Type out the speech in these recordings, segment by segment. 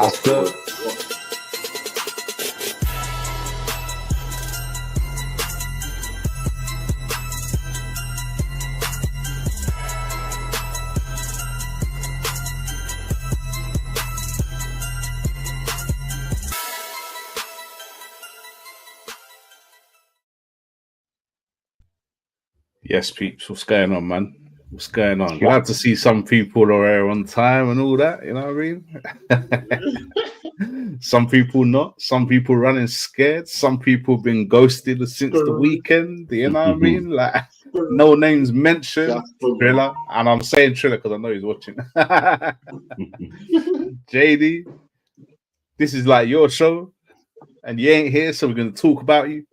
After. Yes, peeps, what's going on, man? What's going on? Glad to see some people are here on time and all that, you know what I mean? Some people not, some people running scared, some people been ghosted since the weekend, you know what I mean? Like, no names mentioned, Triller, and I'm saying Triller because I know he's watching. JD, this is like your show, and you ain't here, so we're going to talk about you.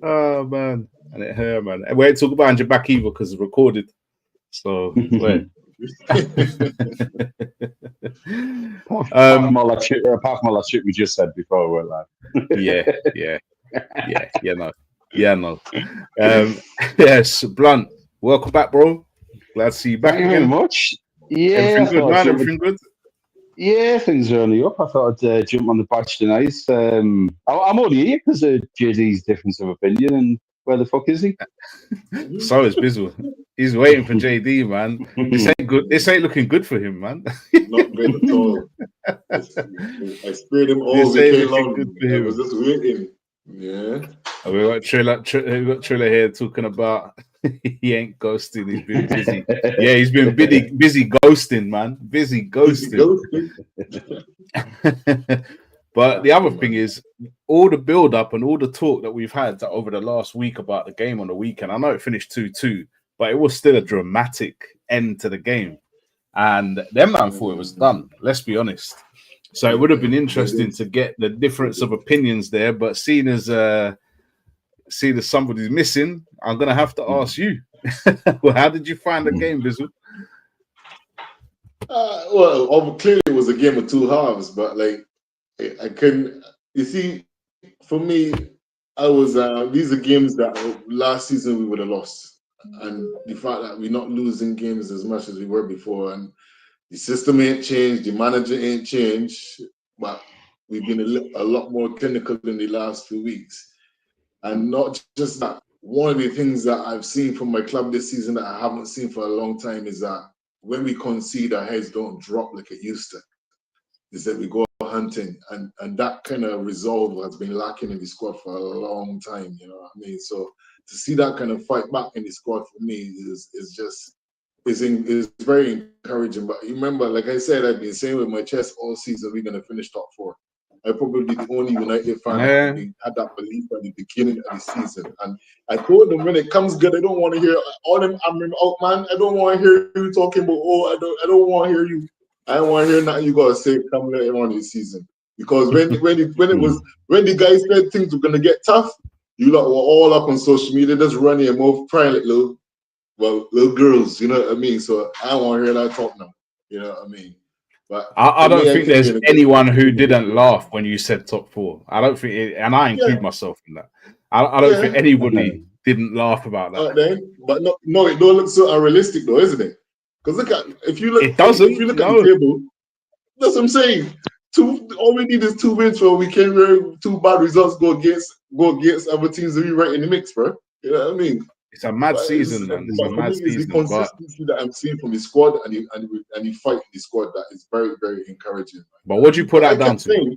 Oh, man. And it hurt, man. And we ain't talking behind your back either because it's recorded. So, wait. Apart from all that shit we just said before we're live. Yeah, no. Yes, Blunt, welcome back, bro. Glad to see you back Thank you again. very much. Yeah, everything good, man. Everything good. Yeah, things are only up. I thought I'd jump on the patch tonight. I'm only here because of JD's difference of opinion. And where the fuck is he? So is Bizzle. He's waiting for JD, man. This ain't good. This ain't looking good for him, man. Not good at all. I spared him all weekend long. I was just waiting. Yeah. We got Triller here talking about he ain't ghosting. He's been busy. Yeah, he's been busy ghosting, man. Busy ghosting. But the other thing is, all the build-up and all the talk that we've had over the last week about the game on the weekend, I know it finished 2-2, but it was still a dramatic end to the game. And them man thought it was done, let's be honest. So it would have been interesting to get the difference of opinions there, but seeing as somebody's missing, I'm going to have to ask you. Well, how did you find the game, Bizzle? Well, clearly it was a game of two halves, but like, I couldn't. You see, for me, I was. These are games that last season we would have lost, and the fact that we're not losing games as much as we were before, and the system ain't changed, the manager ain't changed, but we've been a lot more clinical in the last few weeks, and not just that. One of the things that I've seen from my club this season that I haven't seen for a long time is that when we concede, our heads don't drop like it used to. Is that we go hunting, and that kind of resolve has been lacking in the squad for a long time, you know what I mean? So to see that kind of fight back in the squad for me is very encouraging. But remember, like I said, I've been saying with my chest all season, we're going to finish top four. I'm probably the only United fan that had that belief at the beginning of the season. And I told them when it comes good, I don't want to hear all them I'm out, man. I don't want to hear you talking about, I don't want to hear you. I don't want to hear nothing you gotta say come later on this season. Because when the guys said things were gonna get tough, you lot were all up on social media just running your mouth crying like little girls, you know what I mean? So I don't want to hear that talk now. You know what I mean? But I don't think there's anyone who didn't laugh when you said top four. I don't think and I include myself in that. I don't think anybody didn't laugh about that. But no, it don't look so unrealistic though, isn't it? Because look at if you look at the table, that's what I'm saying. All we need is 2 wins for a weekend where 2 bad results go against other teams that we right in the mix, bro. You know what I mean? It's a mad season, man. It's a mad season. The consistency that I'm seeing from the squad and the fight in the squad that is very, very encouraging. But what do you put that down to?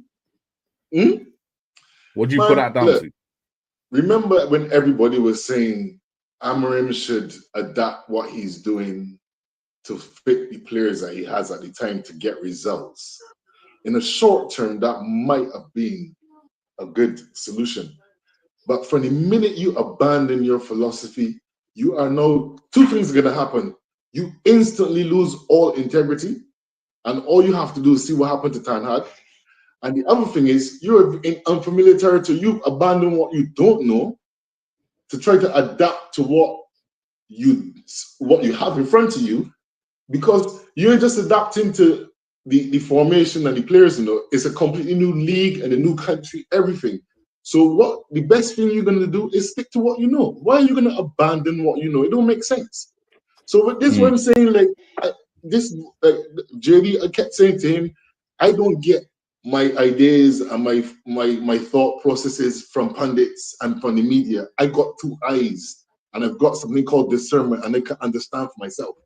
What do you put that down to? Remember when everybody was saying Amorim should adapt what he's doing to fit the players that he has at the time to get results. In the short term, that might have been a good solution. But from the minute you abandon your philosophy, you are now, 2 things are going to happen. You instantly lose all integrity, and all you have to do is see what happened to Ten Hag. And the other thing is, you're in unfamiliar territory. You've abandoned what you don't know to try to adapt to what you have in front of you. Because you're just adapting to the formation and the players, you know, it's a completely new league and a new country, everything. So what the best thing you're going to do is stick to what you know. Why are you going to abandon what you know? It don't make sense. So with this, what I'm saying, like, this JD, I kept saying to him, I don't get my ideas and my thought processes from pundits and from the media. I got 2 eyes and I've got something called discernment and I can understand for myself.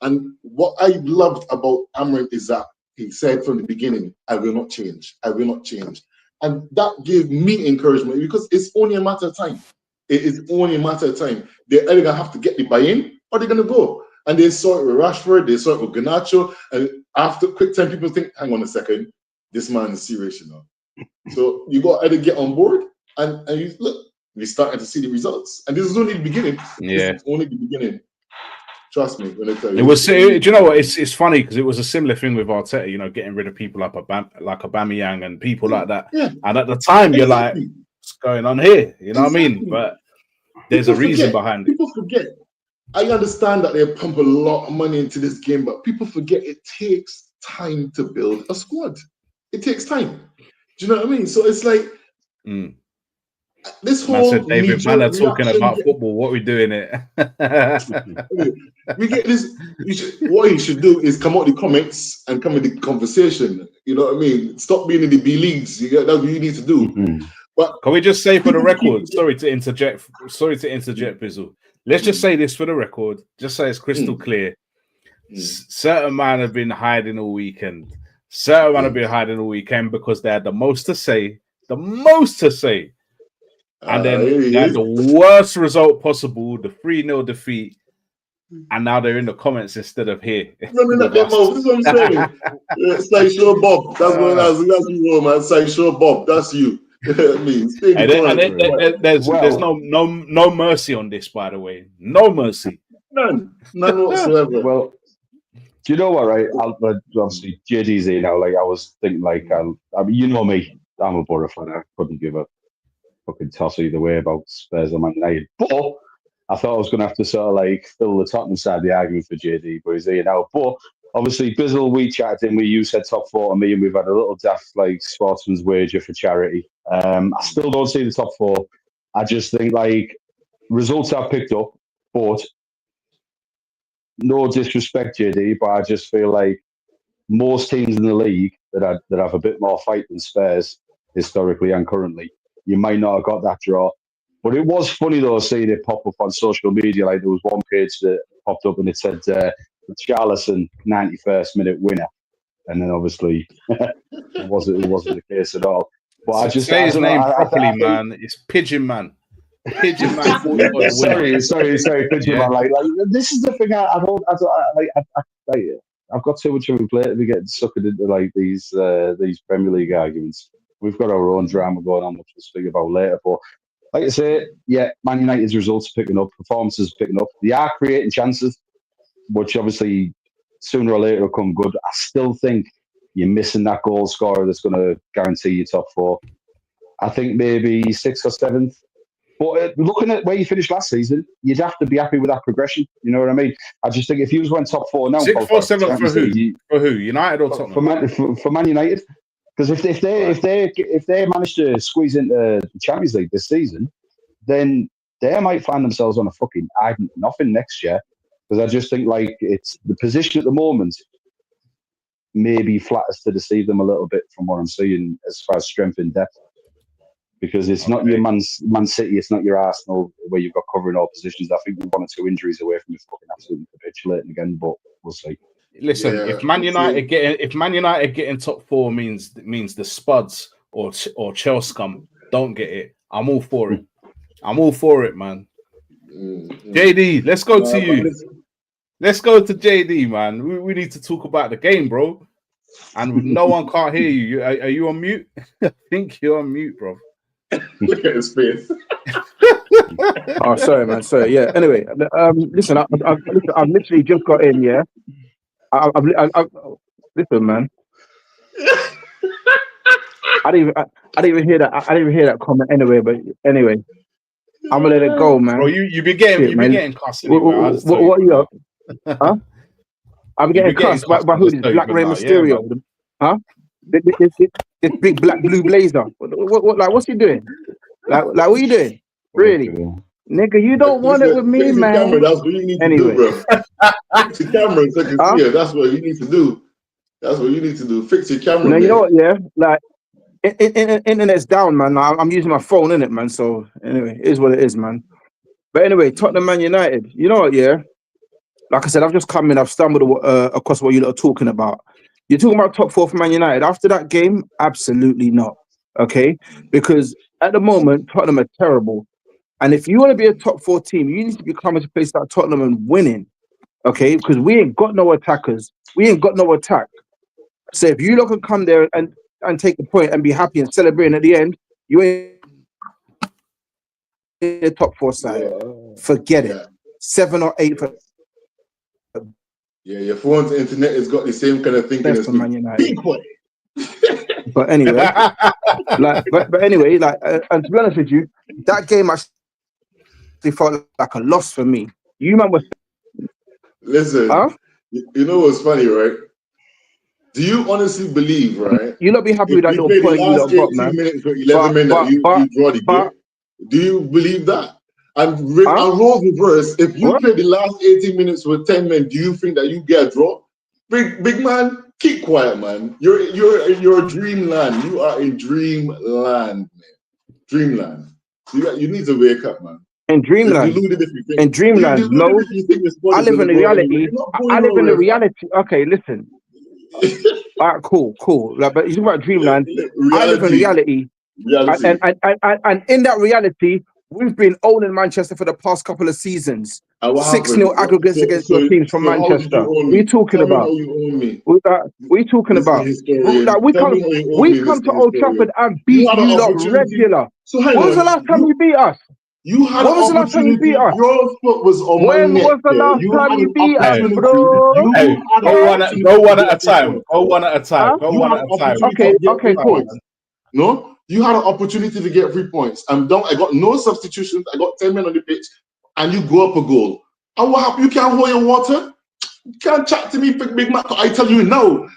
And what I loved about Amrin is that he said from the beginning, I will not change. I will not change. And that gave me encouragement because it's only a matter of time. It is only a matter of time. They're either going to have to get the buy-in or they're going to go. And they saw it with Rashford, they saw it with Garnacho. And after quick time, people think, hang on a second, this man is serious, you know. So you got to either get on board and you look, we're starting to see the results. And this is only the beginning. Yeah. This is only the beginning. Trust me when I tell you. It was. Do you know what? It's funny because it was a similar thing with Arteta. You know, getting rid of people like Aubameyang and people like that. Yeah. And at the time, you're like, "What's going on here?" You know what I mean? But there's a reason behind it. People forget. I understand that they pump a lot of money into this game, but people forget it takes time to build a squad. It takes time. Do you know what I mean? So it's like this whole said David Mann talking about football. What we doing it? We get this. What he should do is come out the comments and come in the conversation. You know what I mean? Stop being in the B leagues. That's what you need to do. Mm-hmm. But can we just say for the record? Sorry to interject, Bizzle. Let's just say this for the record. Just say it's crystal clear. Certain man have been hiding all weekend. Certain man have been hiding all weekend because they had the most to say. And then they had the worst result possible, the 3-0 defeat. And now they're in the comments instead of here. Running at their mouth. This is what I'm saying. It's like Show Bob. That's what that's you, man. It's like Show Bob. That's you. You know what I mean? There's no mercy on this, by the way. No mercy. None whatsoever. Well, do you know what, right? Obviously, JD's here now. Like, I was thinking, like, I mean, you know me. I'm a Borough fan. I couldn't give a fucking toss either way about Spurs or Man United. But I thought I was going to have to sort of like fill the Tottenham side of the argument for JD, but he's here now. But obviously, Bizzle, we chatted in, you said top 4 to me, and we've had a little daft like sportsman's wager for charity. I still don't see the top 4. I just think like results have picked up, but no disrespect, JD, but I just feel like most teams in the league that have a bit more fight than Spurs historically and currently, you might not have got that draw. But it was funny though seeing it pop up on social media. Like there was one page that popped up and it said Charlison 91st minute winner, and then obviously it wasn't the case at all. But I just say his name properly, man. It's Pigeon Man. Pigeon Man. sorry, Pigeon Man. Like this is the thing. I've got too much of a plate to be getting sucked into like these Premier League arguments. We've got our own drama going on, which we'll speak about later. But like I say, yeah, Man United's results are picking up, performances are picking up. They are creating chances, which obviously sooner or later will come good. I still think you're missing that goal scorer that's going to guarantee you top 4. I think maybe 6th or 7th. But looking at where you finished last season, you'd have to be happy with that progression. You know what I mean? I just think if you went top 4 now, 6th or 7th for who? For who? United or Tottenham? For Man United. Because if they manage to squeeze into the Champions League this season, then they might find themselves on a fucking nothing next year. Because I just think like it's the position at the moment maybe flatters to deceive them a little bit from what I'm seeing as far as strength and depth. Because it's not your Man City, it's not your Arsenal where you've got covering all positions. I think we're 1 or 2 injuries away from fucking absolutely capitulating again, but we'll see. Listen, if Man United getting top 4 means the Spuds or Chelsea don't get it, I'm all for it. I'm all for it, man. JD, let's go to you. Let's go to JD, man. We need to talk about the game, bro. And no one can't hear you. Are you on mute? I think you're on mute, bro. Look at his face. Oh, sorry, man. Sorry. Yeah. Anyway, listen. I've literally just got in. Yeah. Listen, man. I didn't even hear that. I didn't even hear that comment anyway. But anyway, I'm gonna let it go, man. Bro, you be getting cussed. What are you up? Huh? I'm getting cussed by who? This Black Rey Mysterio? Yeah, huh? This big black blue blazer. What? Like, what's he doing? Like, what are you doing? Really? Nigga, you don't want it with me, fix your man. camera, that's what you need to do, bro. Fix your camera so I can see it. That's what you need to do. That's what you need to do. Fix your camera, man. You know what, yeah? Like, internet's down, man. I'm using my phone, innit, man? So, anyway, it is what it is, man. But anyway, Tottenham Man United. You know what, yeah? Like I said, I've just come in, I've stumbled across what you lot are talking about. You're talking about top 4 for Man United. After that game, absolutely not. Okay? Because at the moment, Tottenham are terrible. And if you want to be a top 4 team, you need to be coming to place like Tottenham and winning. Okay? Because we ain't got no attackers. We ain't got no attack. So if you lot can come there and take the point and be happy and celebrating at the end, you ain't in the top 4 side. Forget it. 7 or 8 for your phone's internet has got the same kind of thinking as Man United. Big boy. But anyway, but anyway, and to be honest with you, that game actually felt like a loss for me. You man was listen. Huh? You know what's funny, right? Do you honestly believe, right? You'll not be happy with that little point you lot got, man. Minutes for 11 minutes, you draw the game. Do you believe that? And roles reverse. If you play the last 18 minutes with 10 men, do you think that you get a draw? Big man, keep quiet, man. You're in your dreamland. You are in dreamland, man. Dreamland. You need to wake up, man. In dreamland. In dreamland, no. I live in the reality. I live in the reality. Okay, listen. All right, cool. Like, but you talk about dreamland. I live in reality. And in that reality, we've been owning Manchester for the past couple of seasons. 6-0 aggregates against your teams from Manchester. What are you talking about? What are you talking about? Like, we come to Old Trafford and beat you lot regular. When was the last time you beat us? You had when was the last time you beat us? Your foot was on when my neck. Was the last time you beat us, bro? Go one at a time. Go one at a time. Go one at a time. Okay, cool. No, you had an opportunity to get 3 points. I got no substitutions. I got 10 men on the pitch, and you go up a goal. And what happened? You can't hold your water. You can't chat to me, Big Mac. I tell you now,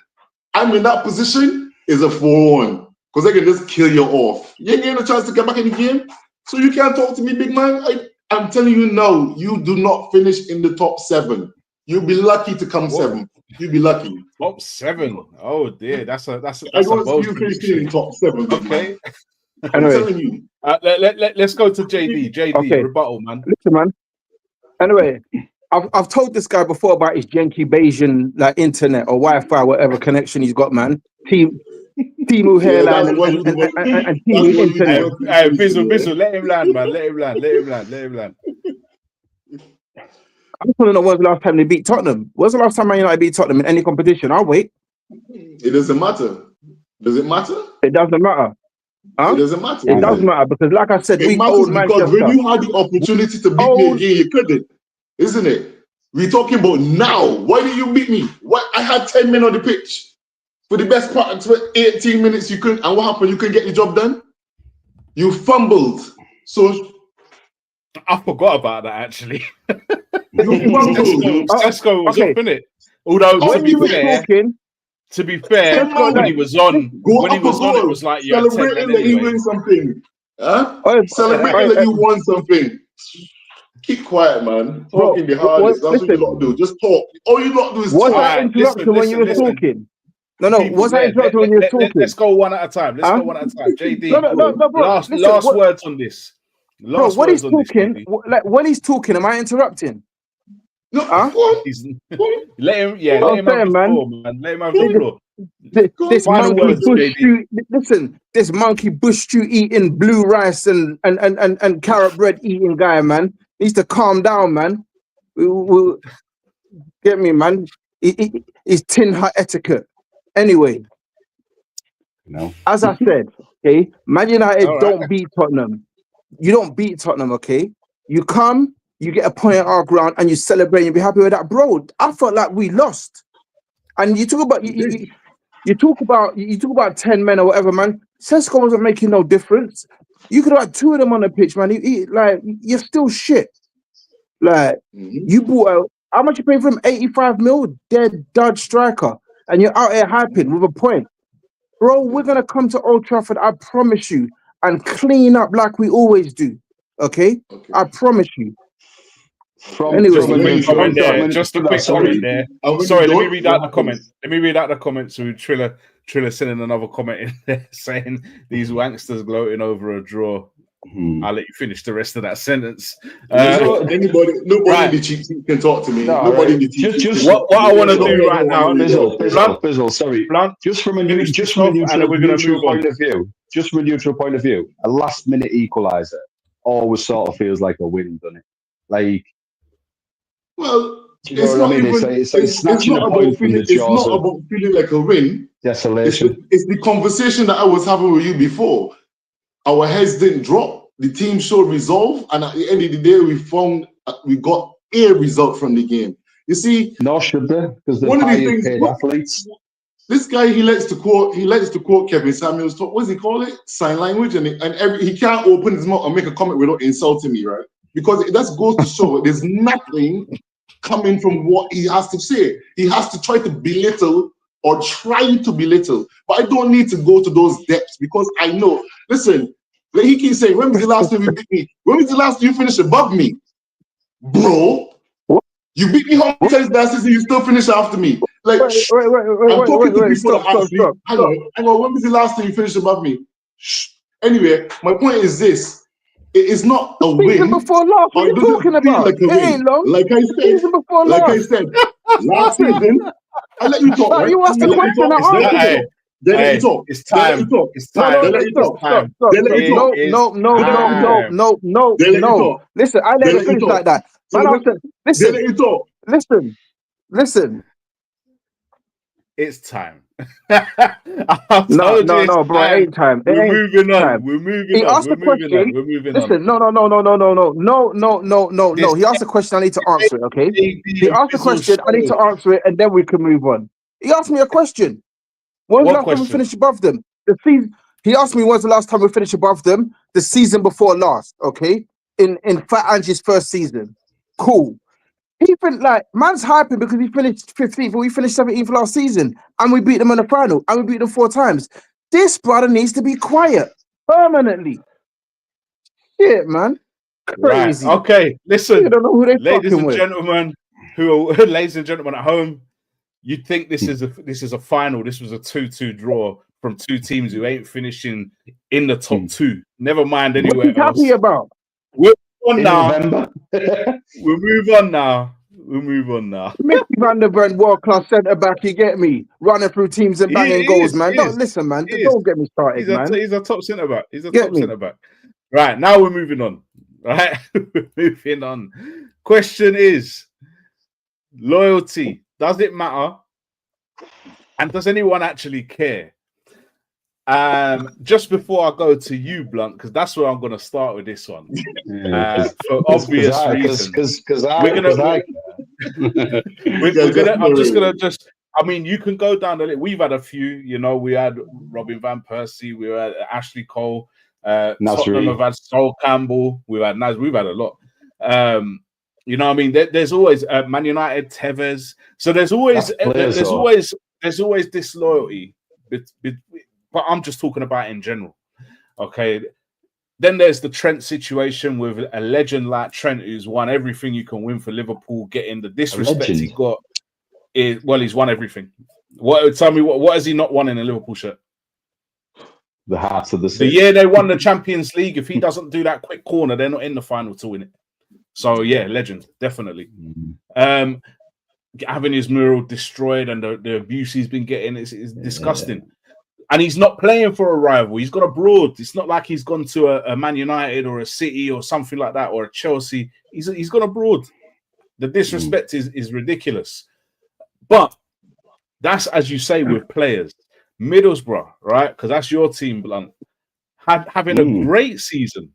I'm in that position. Is a 4-1 because they can just kill you off. You ain't getting a chance to get back in the game. So you can't talk to me, big man. I'm telling you now, you do not finish in the top 7. You'll be lucky to come 7th. You'll be lucky. Top 7. Oh dear, that's a I don't see you finishing in top 7. Okay. I'm telling you. Let's go to JD. JD, rebuttal, man. Listen, man. Anyway, I've told this guy before about his janky Bayesian like internet or Wi-Fi, whatever connection he's got, man. Timu hairline and Timu internet. Hey, Bizzle, let him land, man. Let him land. I just want to know when was the last time they beat Tottenham. When was the last time Man United beat Tottenham in any competition? I'll wait. It doesn't matter. Does it matter? It doesn't matter. Huh? It doesn't matter. It does matter because, like I said, we matters old Manchester. Because when you had the opportunity to beat me again, you couldn't, isn't it? We're talking about now. Why did you beat me? Why? I had 10 men on the pitch. For the best part of 18 minutes, you couldn't. And what happened? You couldn't get the job done? You fumbled. So I forgot about that, actually. You fumbled. Sesko was up in it. Although, to be fair, when he was on, it was like, yeah, celebrating that you win something. Huh? Celebrating that you won something. Keep quiet, man. Talking the hardest. That's what you got to do. Just talk. All you got to do is talk. Was I interrupted when you were talking? No, was I interrupted when you were talking? Let's go one at a time. JD, last words on this. When he's talking, am I interrupting? No, let him have the floor, man. Let him have the floor. This monkey bush stew, listen, this monkey bush stew eating blue rice and carrot bread eating guy, man, needs to calm down, man. We'll get me, man. He's tin hut etiquette. Anyway, as I said, okay, Man United don't beat Tottenham. You don't beat Tottenham, okay? You come, you get a point at our ground, and you celebrate. You be happy with that, bro. I felt like we lost. And you talk about you talk about 10 men or whatever, man. Sesko wasn't making no difference. You could have had 2 of them on the pitch, man. You're still shit. Like you bought how much you paid for him? 85 mil, dead dud striker, and you're out here hyping with a point, bro. We're gonna come to Old Trafford, I promise you, and clean up like we always do. Okay, I promise you. From Just a from quick neutral- comment there. from- Just a no, quick sorry. comment there. And when Sorry, you let me don't, read out the what comment. happens? Let me read out the comment. So Triller sending another comment in there saying these wanksters gloating over a draw. Hmm. I'll let you finish the rest of that sentence. Nobody right. in the cheat sheet can talk to me. No, Nobody right. in the cheat sheet Just- can talk What to I me. want to Don't do get right no now, one really Bizzle, sorry. Blunt, Just from a finish this off, and then we're going to neutral move on. point of view, a last minute equaliser always sort of feels like a win, doesn't it? Like, Well, do you know it's what I not mean? even. It's like snatching not a about point from feeling. the It's jaws not of about feeling like a win. desolation. It's the conversation that I was having with you before. Our heads didn't drop. The team showed resolve, and at the end of the day, we got a result from the game. You see, Nor should they, because they're one of the highly things. paid athletes. This guy, he likes to quote Kevin Samuels. What does he call it? Sign language, and he can't open his mouth and make a comment without insulting me, right? Because that goes to show there's nothing coming from what he has to say. He has to try to belittle or try to belittle. But I don't need to go to those depths because I know. Listen, like he keeps saying, when was the last time you beat me? When was the last time you finished above me? Bro, you beat me how many times last season, you still finish after me. Like, I'm talking to people that actually, hang on, when was the last time you finished above me? Shh. Anyway, my point is this. It is not a win. Season before last, what are you talking about? Like a win. Ain't long. Like I Season before last. Last season, I let you talk, right? You asked the question, I answered it. They let you talk. It's They let time. you talk. It's time. They let you talk. Stop. They let you talk. No. They let you talk. Listen, I They never let you finished talk. like that. So Man, they let you talk. Listen. It's time. No, bro, it ain't time. We're moving on. We're moving on. Listen, no. He asked a question, I need to answer it, okay? He asked a question, I need to answer it, and then we can move on. He asked me a question. When was the last time we finished above them? He asked me when's the last time we finished above them? The season before last, okay? In Fat Angie's first season. Cool. He been like, man's hyping because he finished 15th, but we finished 17th last season, and we beat them in the final, and we beat them 4 times. This brother needs to be quiet permanently. Shit, man. Crazy. Right. Okay, listen. You don't know who they ladies and with. gentlemen, ladies and gentlemen at home, you'd think this is a final. This was a 2-2 draw from two teams who ain't finishing in the top 2. Never mind anywhere else. What are you happy about? We're on now. November. We'll move on now. Mickey Van der Ven, world-class centre-back, you get me? Running through teams and banging goals, man. Don't listen, man. Don't get me started, man. He's a top centre-back. Centre-back. Right, now we're moving on. Right? We're moving on. Question is, loyalty, does it matter? And does anyone actually care? Just before I go to you, Blunt, because that's where I'm going to start with this one. For obvious reasons. I mean, you can go down the list. We've had a few, you know, we had Robin Van Persie, we had Ashley Cole, Tottenham have had Sol Campbell, we've had Naz, we've had a lot. You know what I mean? There's always Man United, Tevez. So there's always disloyalty. But I'm just talking about in general. Okay. Then there's the Trent situation with a legend like Trent, who's won everything you can win for Liverpool, getting the disrespect he got. He's won everything. Tell me what has he not won in a Liverpool shirt? The hearts of the city. The year they won the Champions League, if he doesn't do that quick corner, they're not in the final to win it. So yeah, legend, definitely. Having his mural destroyed and the abuse he's been getting is disgusting. And he's not playing for a rival. He's gone abroad. It's not like he's gone to a Man United or a City or something like that, or a Chelsea. He's gone abroad. The disrespect is ridiculous. But that's, as you say, with players. Middlesbrough, right? Because that's your team, Blunt. Having a great season,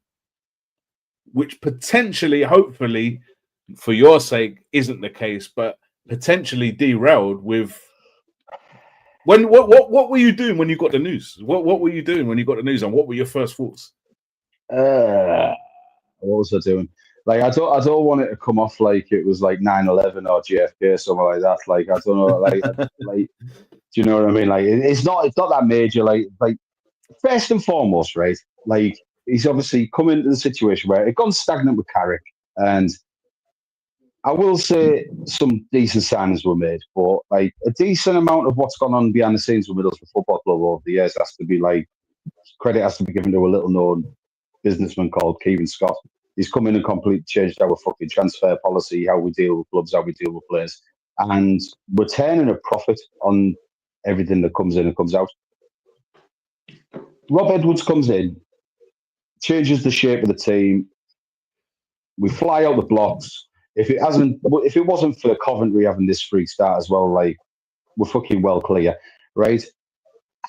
which potentially, hopefully, for your sake, isn't the case, but potentially derailed with... What were you doing when you got the news? What were you doing when you got the news, and what were your first thoughts? What was I doing? Like, I don't want it to come off like it was like 9/11 or JFK, something like that. Like, I don't know, like do you know what I mean? Like, it's not that major. Like first and foremost, right? Like, he's obviously come into the situation where it gone stagnant with Carrick, and I will say some decent signings were made, but like a decent amount of what's gone on behind the scenes with Middlesbrough Football Club over the years has to be like credit has to be given to a little known businessman called Kevin Scott. He's come in and completely changed our fucking transfer policy, how we deal with clubs, how we deal with players, and we're turning a profit on everything that comes in and comes out. Rob Edwards comes in, changes the shape of the team. We fly out the blocks. If it wasn't for Coventry having this freak start as well, like we're fucking well clear, right?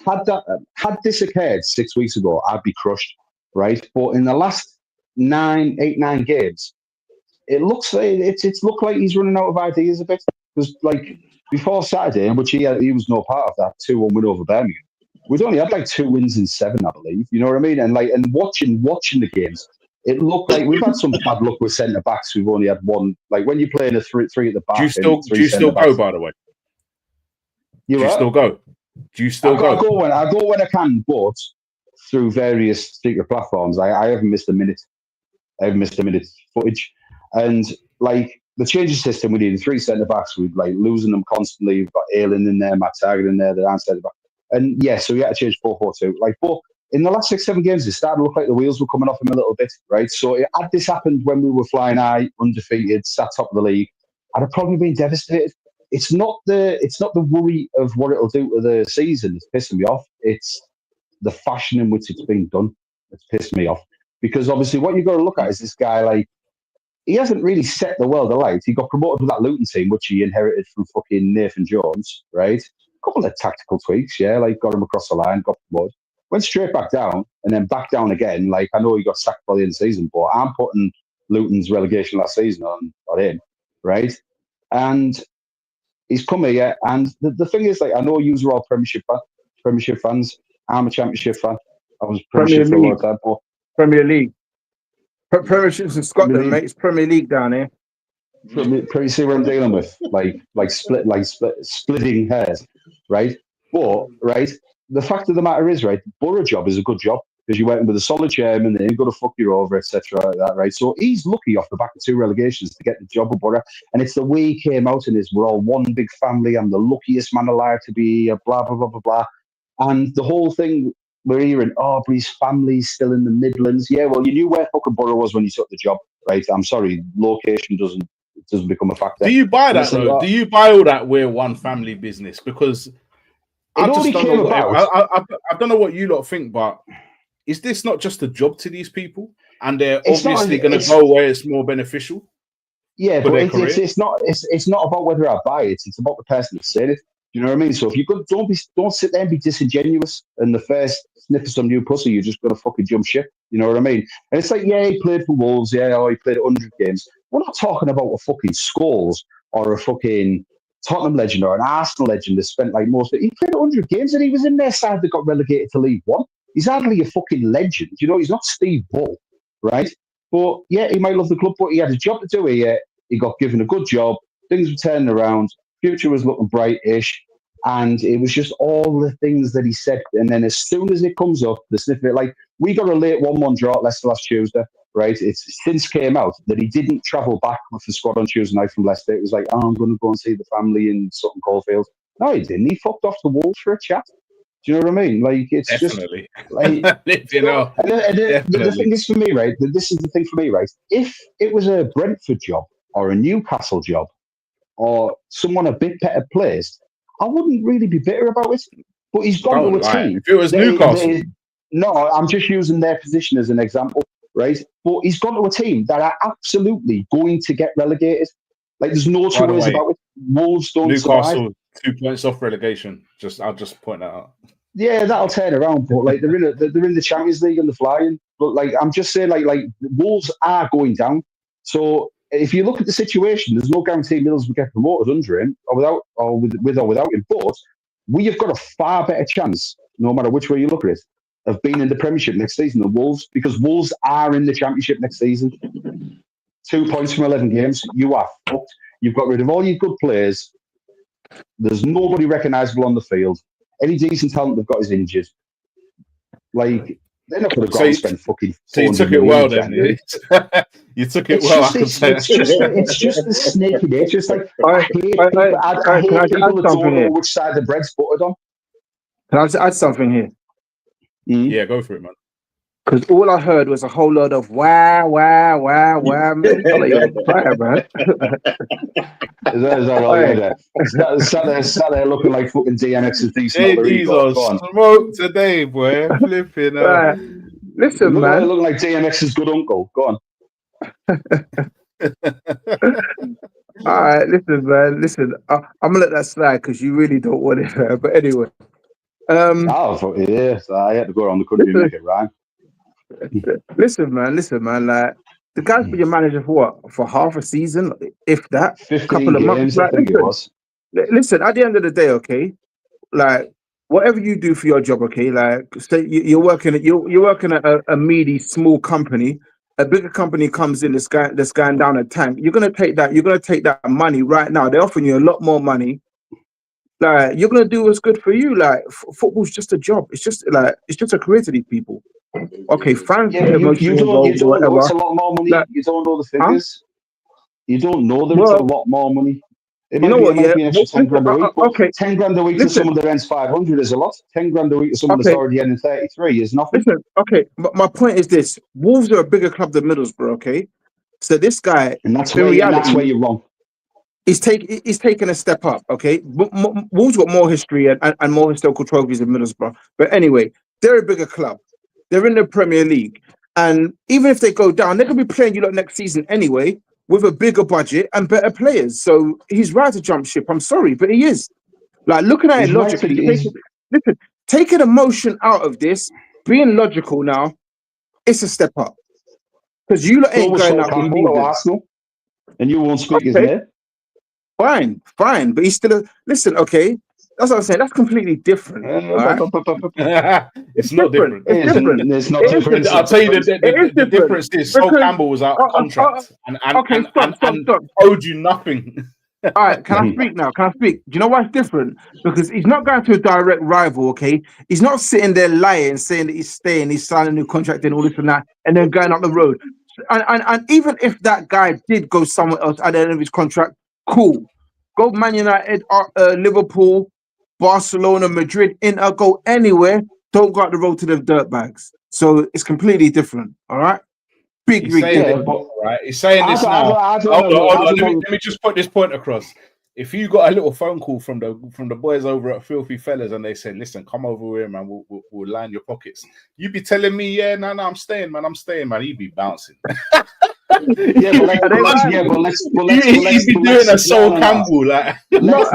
Had this occurred 6 weeks ago, I'd be crushed, right? But in the last 9 games, it looks like it's looked like he's running out of ideas a bit. Because like before Saturday, which he was no part of that 2-1 win over Birmingham, we'd only had like 2 wins in 7, I believe. You know what I mean? And watching the games, it looked like we've had some bad luck with centre backs. We've only had one. Like when you're playing a three at the back. Do you still go? By the way, do you still go? Do you still go? I go when I can, but through various secret platforms. I haven't missed a minute. I haven't missed a minute's footage, and like the change of system, we needed 3 centre backs. We'd like losing them constantly. We've got Ayling in there, Matt Taggart in there, the aren't centre back, and yeah, so we had to change 4-4-2. Like, but in the last 6-7 games, it started to look like the wheels were coming off him a little bit, right? So had this happened when we were flying high, undefeated, sat top of the league, I'd have probably been devastated. It's not the worry of what it'll do to the season that's pissing me off. It's the fashion in which it's been done that's pissed me off. Because obviously, what you've got to look at is this guy, like, he hasn't really set the world alight. He got promoted with that Luton team, which he inherited from fucking Nathan Jones, right? A couple of tactical tweaks, yeah, like got him across the line, got promoted. Went straight back down and then back down again. Like, I know he got sacked by the end of the season, but I'm putting Luton's relegation last season on him, right? And he's come here, and the thing is, like, I know you are all Premiership fans. I'm a Championship fan. I was Premiership for a long time, but Premier League. Premiership's in Scotland, mate. It's Premier League down here. Pretty see what I'm dealing with, splitting hairs, right? But right, the fact of the matter is, right, the Borough job is a good job because you went in with a solid chairman, they ain't going to fuck you over, etc. Like that, right? So he's lucky off the back of 2 relegations to get the job of Borough, and it's the way he came out in his, we're all one big family. I'm the luckiest man alive to be here, blah blah blah blah blah, and the whole thing. We're hearing, but his family's still in the Midlands. Yeah, well, you knew where fucking Borough was when you took the job, right? I'm sorry, location doesn't become a factor. Do you buy that though? Do you buy all that we're one family business? Because I just don't know. I don't know what you lot think, but is this not just a job to these people, and they're obviously going to go where it's more beneficial? Yeah, but it's not about whether I buy it. It's about the person that's saying it. Do you know what I mean? So if you don't sit there and be disingenuous, and the first sniff of some new pussy, you're just gonna fucking jump ship. You know what I mean? And it's like, yeah, he played for Wolves, yeah, or he played 100 games. We're not talking about a fucking Scholes or a fucking Tottenham legend or an Arsenal legend that spent like most of it. He played 100 games and he was in their side that got relegated to League One. He's hardly a fucking legend. You know, he's not Steve Bull, right? But yeah, he might love the club, but he had a job to do here. He got given a good job. Things were turning around. Future was looking bright-ish, and it was just all the things that he said. And then as soon as it comes up, the sniff of it, like, we got a late 1-1 draw at Leicester last Tuesday, right? It's since came out that he didn't travel back with the squad on Tuesday night from Leicester. It was like, I'm going to go and see the family in Sutton Coldfield. No, he didn't. He fucked off to Wolves for a chat. Do you know what I mean? Like, it's definitely. Just like, the thing is for me, right? This is the thing for me, right? If it was a Brentford job or a Newcastle job, or someone a bit better placed, I wouldn't really be bitter about it. But he's gone to a team. If it was Newcastle. No, I'm just using their position as an example, right? But he's gone to a team that are absolutely going to get relegated. Like, there's no two ways about it. Wolves don't Newcastle, survive. 2 points off relegation. I'll just point that out. Yeah, that'll turn around. But like, they're in the Champions League and they're flying. But like, I'm just saying, like Wolves are going down. So if you look at the situation, there's no guarantee Mills will get promoted under him or without, or with or without him. But we have got a far better chance, no matter which way you look at it, of being in the Premiership next season than Wolves, because Wolves are in the Championship next season. 2 points from 11 games. You are fucked. You've got rid of all your good players. There's nobody recognisable on the field. Any decent talent they've got is injured. Like, They're not going to go So and you- spend fucking. So you 400 took it million well in then. January. You took it well. I can say. It's just the snaky nature. It's like I hate people. I Can I hate just people add that don't something know here? which side the bread's buttered on. Can I just add something here? Yeah, go for it, man. Because all I heard was a whole lot of wow, man. I thought you were fire, man. Is that all? Yeah, sat there looking like fucking DMX's decent alter JD's ego. on Go on. smoke today, boy. Flipping out. Listen, man. Look like DMX's good uncle. Go on. All right, listen, man. Listen, I'm gonna let that slide because you really don't want it. Man. But anyway, Yeah, so I had to go around the country and make it rhyme. listen, man. Like the guy's been your manager for what? For half a season, if that. 15 Couple of months. games, Like, I think it was. listen. At the end of the day, okay. Like whatever you do for your job, okay. Like say you're working at a meaty small company. A bigger company comes in that's going down a tank. You're gonna take that money right now. They're offering you a lot more money. Like you're gonna do what's good for you. Like football's just a job. It's just a career to these people. Okay, fans Yeah, get but you emotionally don't involved or know it's whatever. a lot more money. Like, You don't know the figures. You don't know that it's a well, lot more money. It you know what? might Yeah. be an extra 10 grand a week, but Okay. 10 grand a week to Listen. someone that earns 500 is a lot. 10 grand a week to someone that's Okay. already earning 33 is nothing. Listen. Okay. My point is this: Wolves are a bigger club than Middlesbrough. Okay. So this guy, And that's in where reality, you're wrong. he's taken a step up. Okay. Wolves got more history and more historical trophies than Middlesbrough. But anyway, they're a bigger club. They're in the Premier League, and even if they go down, they're gonna be playing you lot next season anyway, with a bigger budget and better players. So he's right to jump ship. I'm sorry, but he is. Like looking at it logically, taking emotion out of this, being logical now, it's a step up. Because you lot ain't going out this Campbell to season. Arsenal, and you won't speak his Okay. name. Fine, but he's still listen. Okay, that's what I'm saying. That's completely different. Right? It's not different. It's different. It's not It is different. I'll tell you the different. difference is Sol Because- Campbell was out of contract and Stop. owed you nothing. All right, can I speak now? Can I speak? Do you know why it's different? Because he's not going to a direct rival, okay? He's not sitting there lying, saying that he's staying, he's signing a new contract and all this and that, and then going up the road. And even if that guy did go somewhere else at the end of his contract, cool. Go Man United, Liverpool, Barcelona, Madrid, Inter, go anywhere. Don't go out the road to the dirtbags. So it's completely different, all right? He's saying different. right? He's saying this now. Hold on. Let me just put this point across. If you got a little phone call from the boys over at Filthy Fellas and they said, "Listen, come over here, man. We'll line your pockets." You be telling me, "Yeah, no, I'm staying, man. You'd be bouncing. But let's He'd be doing a Sol Campbell, like. No.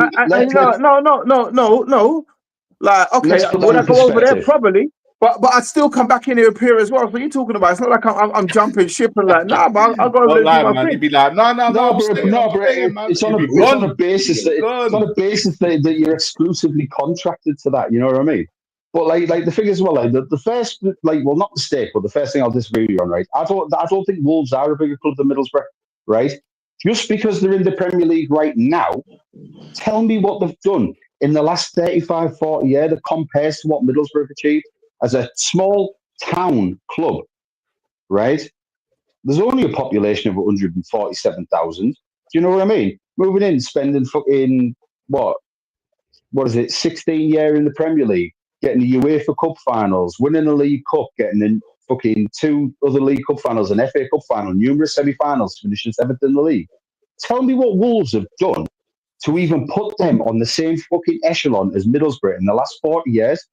Like, okay, would I go over there? Probably. But I'd still come back in here appear as well. So what are you talking about? It's not like I'm jumping ship and like, nah, but I'll go over there and do my thing. You'd be like, no, it's on a basis that you're exclusively contracted to that. You know what I mean? But like the thing as well, like the first, well, not mistake, but the first thing I'll disagree with you on, right? I don't think Wolves are a bigger club than Middlesbrough, right? Just because they're in the Premier League right now, tell me what they've done in the last 35, 40 years that compares to what Middlesbrough have achieved as a small town club, right? There's only a population of 147,000. Do you know what I mean? Moving in, spending fucking, what is it, 16 years in the Premier League, getting the UEFA Cup finals, winning the League Cup, getting in fucking 2 other League Cup finals, an FA Cup final, numerous semi-finals, finishing 7th in the league. Tell me what Wolves have done to even put them on the same fucking echelon as Middlesbrough in the last 40 years.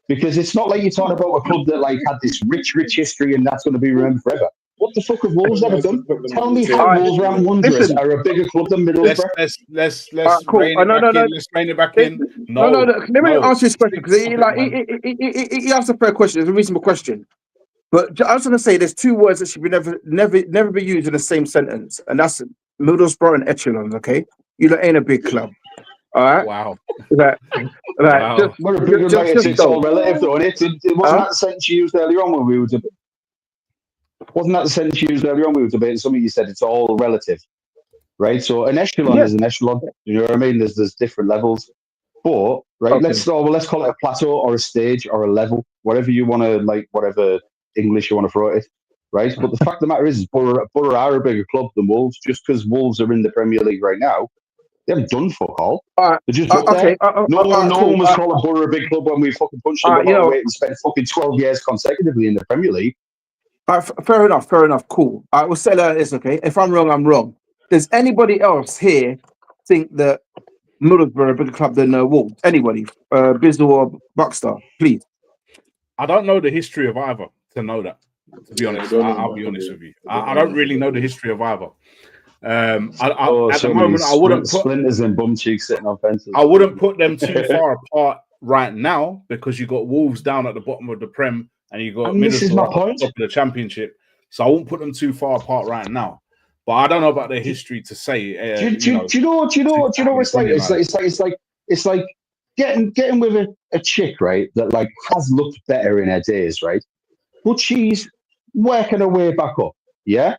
Because it's not like you're talking about a club that had this rich history and that's going to be remembered forever. What the fuck have Wolves ever done? Tell me how Wolverhampton Wanderers are a bigger club than Middlesbrough. Let's rein it back in. No. Let me answer this question because he asked a fair question. It's a reasonable question. But I was going to say there's 2 words that should be never be used in the same sentence, and that's Middlesbrough and echelons. Okay, you ain't a big club. All right. Wow. Wow. It's all relative, though. It wasn't that the sentence you used earlier on when we were debating? Wasn't that the sentence you used earlier on? We were debating something. You said it's all relative, right? So an echelon is an echelon. You know what I mean? There's different levels. But right, Okay. let's call it a plateau or a stage or a level, whatever you want to like, whatever English you want to throw at it, right? But the fact of the matter is, Borough are a bigger club than Wolves. Just because Wolves are in the Premier League right now, they haven't done fuck all. All right. They're just up Okay. there. No Cool. one was calling Borough a big club when we fucking punched them above our weight and spent fucking 12 years consecutively in the Premier League. Fair enough. Cool. I will say that this, okay? If I'm wrong, I'm wrong. Does anybody else here think that Middlesbrough a bigger club than Wolves? Anybody? Bizzle or Buckstar, please. I don't know the history of either to know that. To be honest, I'll be honest with you. I don't really know the history of either. At the moment, I wouldn't put splinters and bum cheeks sitting on fences. I wouldn't put them too far apart right now because you got Wolves down at the bottom of the Prem and you got Middlesbrough at the top of the Championship. So I won't put them too far apart right now. But I don't know about their history to say. Do you know what it's like? It's like getting with a chick, right? That like has looked better in her days, right? But she's working her way back up, yeah.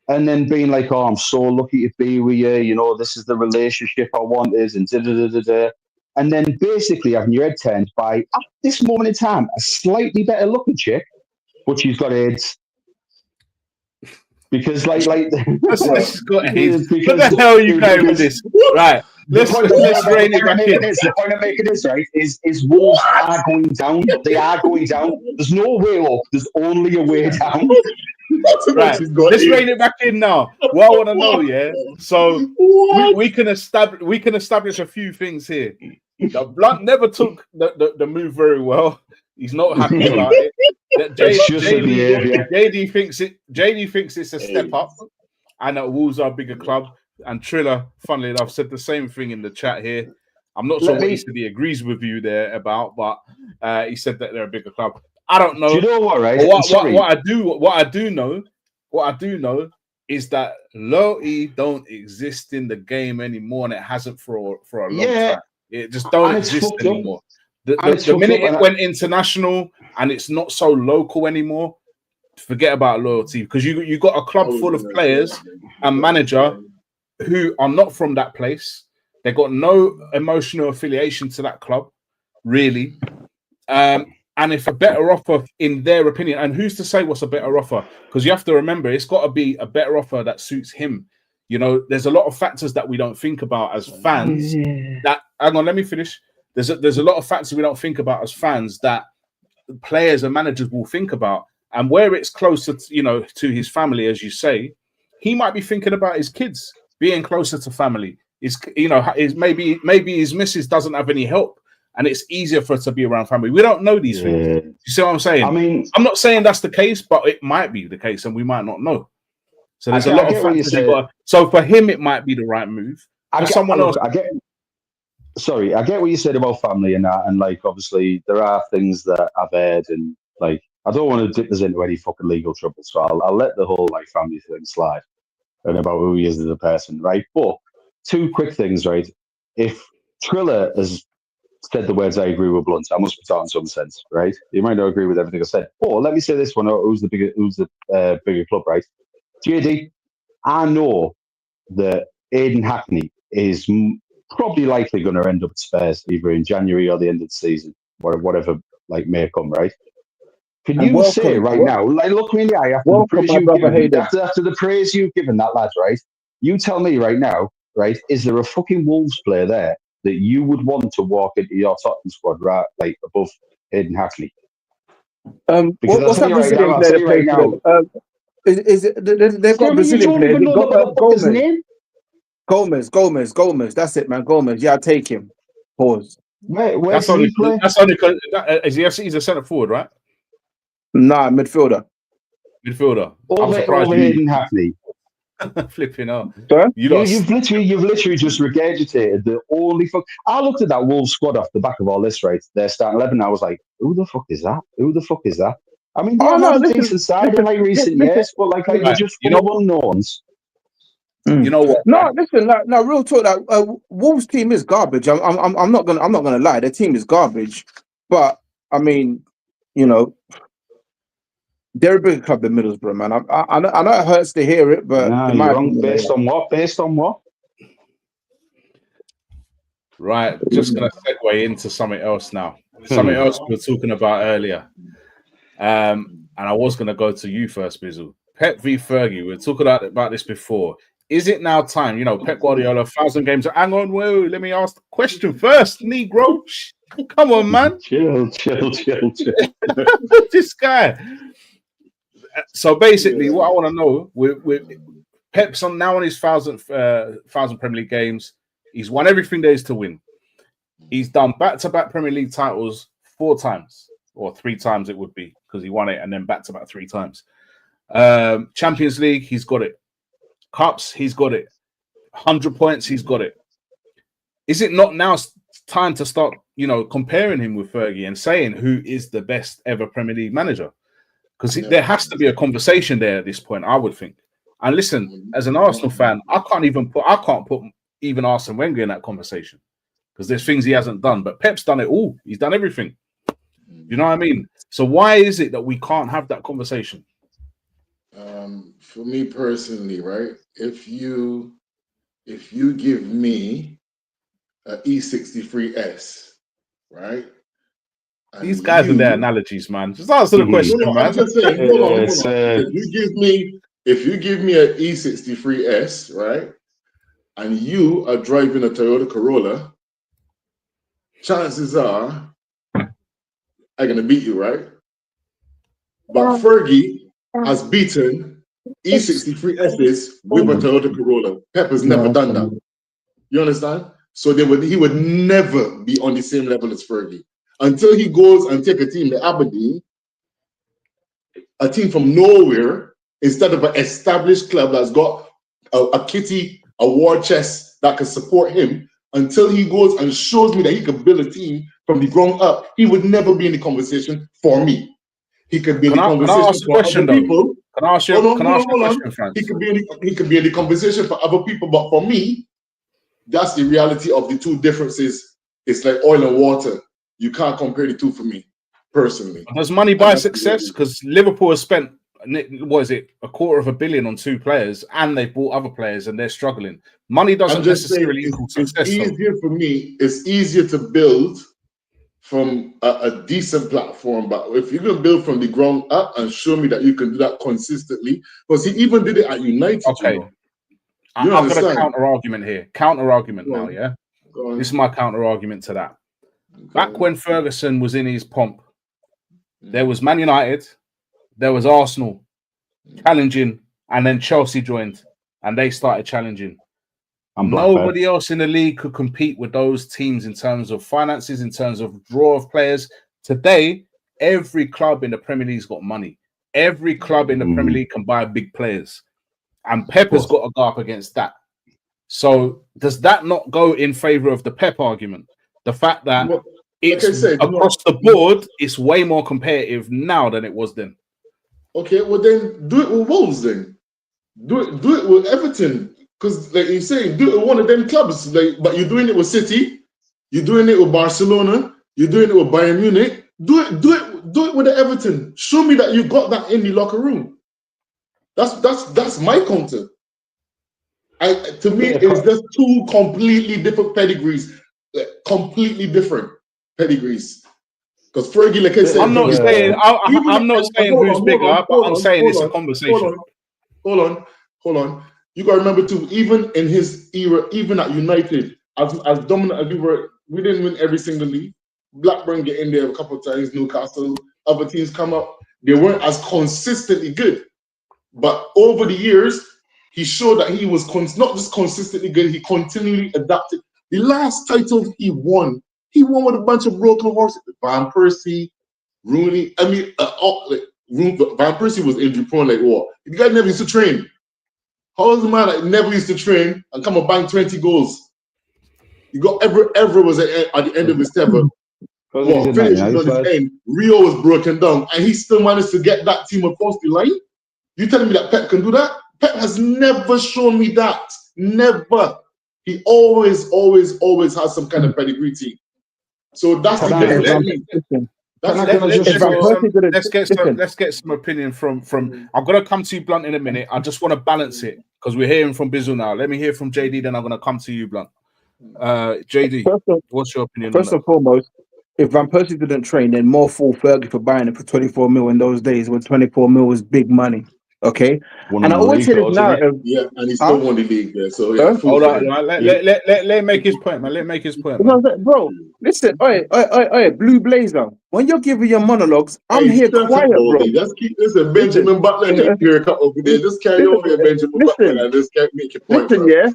And then being like, "Oh, I'm so lucky to be with you. You know, this is the relationship I wanted," and da. And then basically having your head turned by at this moment in time a slightly better looking chick, but she's got AIDS. Because like she's got AIDS. What the hell are you going with this? Right. Let's rein it back in. The point I'm making is right is Wolves are going down. They are going down. There's no way up. There's only a way down. Right. Let's rein it back in now. What I want to know, yeah. So we can establish a few things here. Blunt never took the move very well. He's not happy about it. JD thinks it's a step up, and that Wolves are a bigger club. And Triller, funnily enough, said the same thing in the chat here. I'm not sure what he said he agrees with you there about, but he said that they're a bigger club. I don't know. Do you know what, right? What I do know is that loyalty don't exist in the game anymore, and it hasn't for a long time. It just don't exist anymore. The minute it went international and it's not so local anymore, forget about loyalty, because you got a club full of players and manager who are not from that place. They got no emotional affiliation to that club, really. And if a better offer, in their opinion, and who's to say what's a better offer? Because you have to remember, it's got to be a better offer that suits him. You know, there's a lot of factors that we don't think about as fans. Hang on, let me finish. There's a lot of factors we don't think about as fans that players and managers will think about. And where it's closer to his family, as you say, he might be thinking about his kids being closer to family. Maybe his missus doesn't have any help, and it's easier for her to be around family. We don't know these things. You see what I'm saying? I mean, I'm not saying that's the case, but it might be the case, and we might not know. So there's a lot of factors. So for him, it might be the right move. I get what you said about family and that, and like obviously there are things that I've heard, and like I don't want to dip us into any fucking legal trouble, so I'll let the whole like family thing slide and about who he is as a person, right? But two quick things, right? If Triller has said the words "I agree with Blunt," I must be talking some sense, right? You might not agree with everything I said, but let me say this one: who's the bigger club, right? JD, I know that Aidan Hackney is probably likely going to end up at Spurs either in January or the end of the season, or whatever like may come, right? Can you say right now, like, look me in the eye after the praise you've given that lad, right? You tell me right now, right? Is there a fucking Wolves player there that you would want to walk into your Tottenham squad, right, like above Aidan Hackney? What's that Brazilian player right now? They've got Brazilian players. They've got Gomez. That's it, man. Gomez. Yeah, I'll take him. Pause. Where's he play? That's only because he's a centre forward, right? Nah, midfielder. I'm surprised over Aidan Hackney. Flipping out. You've literally just regurgitated the only fuck. I looked at that Wolves squad off the back of all this, right? Their starting 11. I was like, who the fuck is that? I mean, they've had a decent side in like recent years, but like they're just full of unknowns. You know what? No, listen. No, real talk. Wolves team is garbage. I'm not gonna lie. Their team is garbage. But I mean, they're a bigger club than Middlesbrough, man. I know it hurts to hear it, but you're wrong. Based on what? Right, just gonna segue into something else now. Something else we were talking about earlier. And I was gonna go to you first, Bizzle. Pep v Fergie. We were talking about this before. Is it now time? You know, Pep Guardiola, 1,000 games. Hang on, whoa, let me ask the question first, Negro. Come on, man. Chill. This guy. So basically, what I want to know, with Pep's now on his 1,000 Premier League games. He's won everything there is to win. He's done back-to-back Premier League titles 4 times, or 3 times it would be, because he won it and then back-to-back 3 times. Champions League, he's got it. Cups, he's got it. 100 points, he's got it. Is it not now time to start, comparing him with Fergie and saying who is the best ever Premier League manager? Because there has to be a conversation there at this point, I would think. And listen, as an Arsenal fan, I can't put even Arsene Wenger in that conversation, because there's things he hasn't done. But Pep's done it all. He's done everything. You know what I mean? So why is it that we can't have that conversation? For me personally, right? If you give me an E63S, right? And these guys and their analogies, man. Just answer the question, man. I'm just saying, hold on. If you give me an E63S, right? And you are driving a Toyota Corolla, chances are I'm gonna beat you, right? But Fergie has beaten E63Ss with a Toyota Corolla. Pep has never done that. You understand? So he would never be on the same level as Fergie until he goes and take a team to Aberdeen, a team from nowhere, instead of an established club that's got a kitty, a war chest that can support him. Until he goes and shows me that he can build a team from the ground up, he would never be in the conversation for me. He could be in the conversation for other people. Can I ask you a question, Frank? He could be in the conversation for other people, but for me, that's the reality of the two differences. It's like oil and water. You can't compare the two for me, personally. Does money buy success? Because Liverpool has spent, what is it, $250 million on 2 players, and they've bought other players and they're struggling. Money doesn't necessarily equal success. It's easier for me. It's easier to build from a decent platform, but if you can build from the ground up and show me that you can do that consistently, because he even did it at United. Okay, I've got a counter argument here. Now, yeah. This is my counter argument to that. Back when Ferguson was in his pomp, there was Man United, there was Arsenal challenging, and then Chelsea joined, and they started challenging. Nobody else in the league could compete with those teams in terms of finances, in terms of draw of players. Today, every club in the Premier League's got money. Every club in the Premier League can buy big players. And Pep has got to go up against that. So does that not go in favor of the Pep argument? The fact that across the board, it's way more competitive now than it was then. Okay, well then do it with Wolves then. Do it with Everton. Because like you say, do it with one of them clubs. But you're doing it with City, you're doing it with Barcelona, you're doing it with Bayern Munich. Do it with the Everton. Show me that you got that in the locker room. That's my counter. To me, it's just 2 completely different pedigrees. Completely different pedigrees. Because Fergie, like I said, I'm not saying who's bigger, but I'm saying it's a conversation. Hold on. You got to remember too, even in his era, even at United, as dominant as we didn't win every single league. Blackburn get in there a couple of times, Newcastle, other teams come up. They weren't as consistently good. But over the years, he showed that he was not just consistently good, he continually adapted. The last title he won with a bunch of broken horses. Van Persie, Rooney. I mean, Van Persie was injury prone like what? The guy never used to train. How is the man that never used to train and come and bang 20 goals? You got ever was at the end of his tether. Finishing on his end. Rio was broken down, and he still managed to get that team across the line. You telling me that Pep can do that? Pep has never shown me that. Never. He always has some kind of pedigree team. So that's the difference. Let's get some opinion from. I'm gonna come to you, Blunt, in a minute. I just want to balance it because we're hearing from Bizzle now. Let me hear from JD, then I'm gonna come to you, Blunt. JD, First of, what's your opinion on first that? and foremost, if Van Persie didn't train, then more fool Fergie for buying it for 24 mil in those days when 24 mil was big money. Okay, One and of I the always league say this goals, isn't it? narrative. Yeah, and he Huh? still won the league there. So yeah, Huh? full Hold on, Fergie. let him make his point, man. Let him make his point, You know man. what I'm saying? Bro, listen, oi, Blue Blazer. When you're giving your monologues, I'm Hey, here shut quiet, up, bro. Bobby. Just keep listen, Benjamin Butler keep your cut over there. Just carry over your Benjamin Butler and just make your point. Listen, yeah.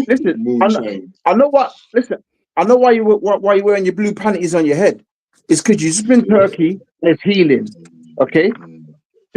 Listen, Moonshine. I know what. Listen, I know why you're wearing your blue panties on your head. It's because you've just been Turkey and it's healing. Okay,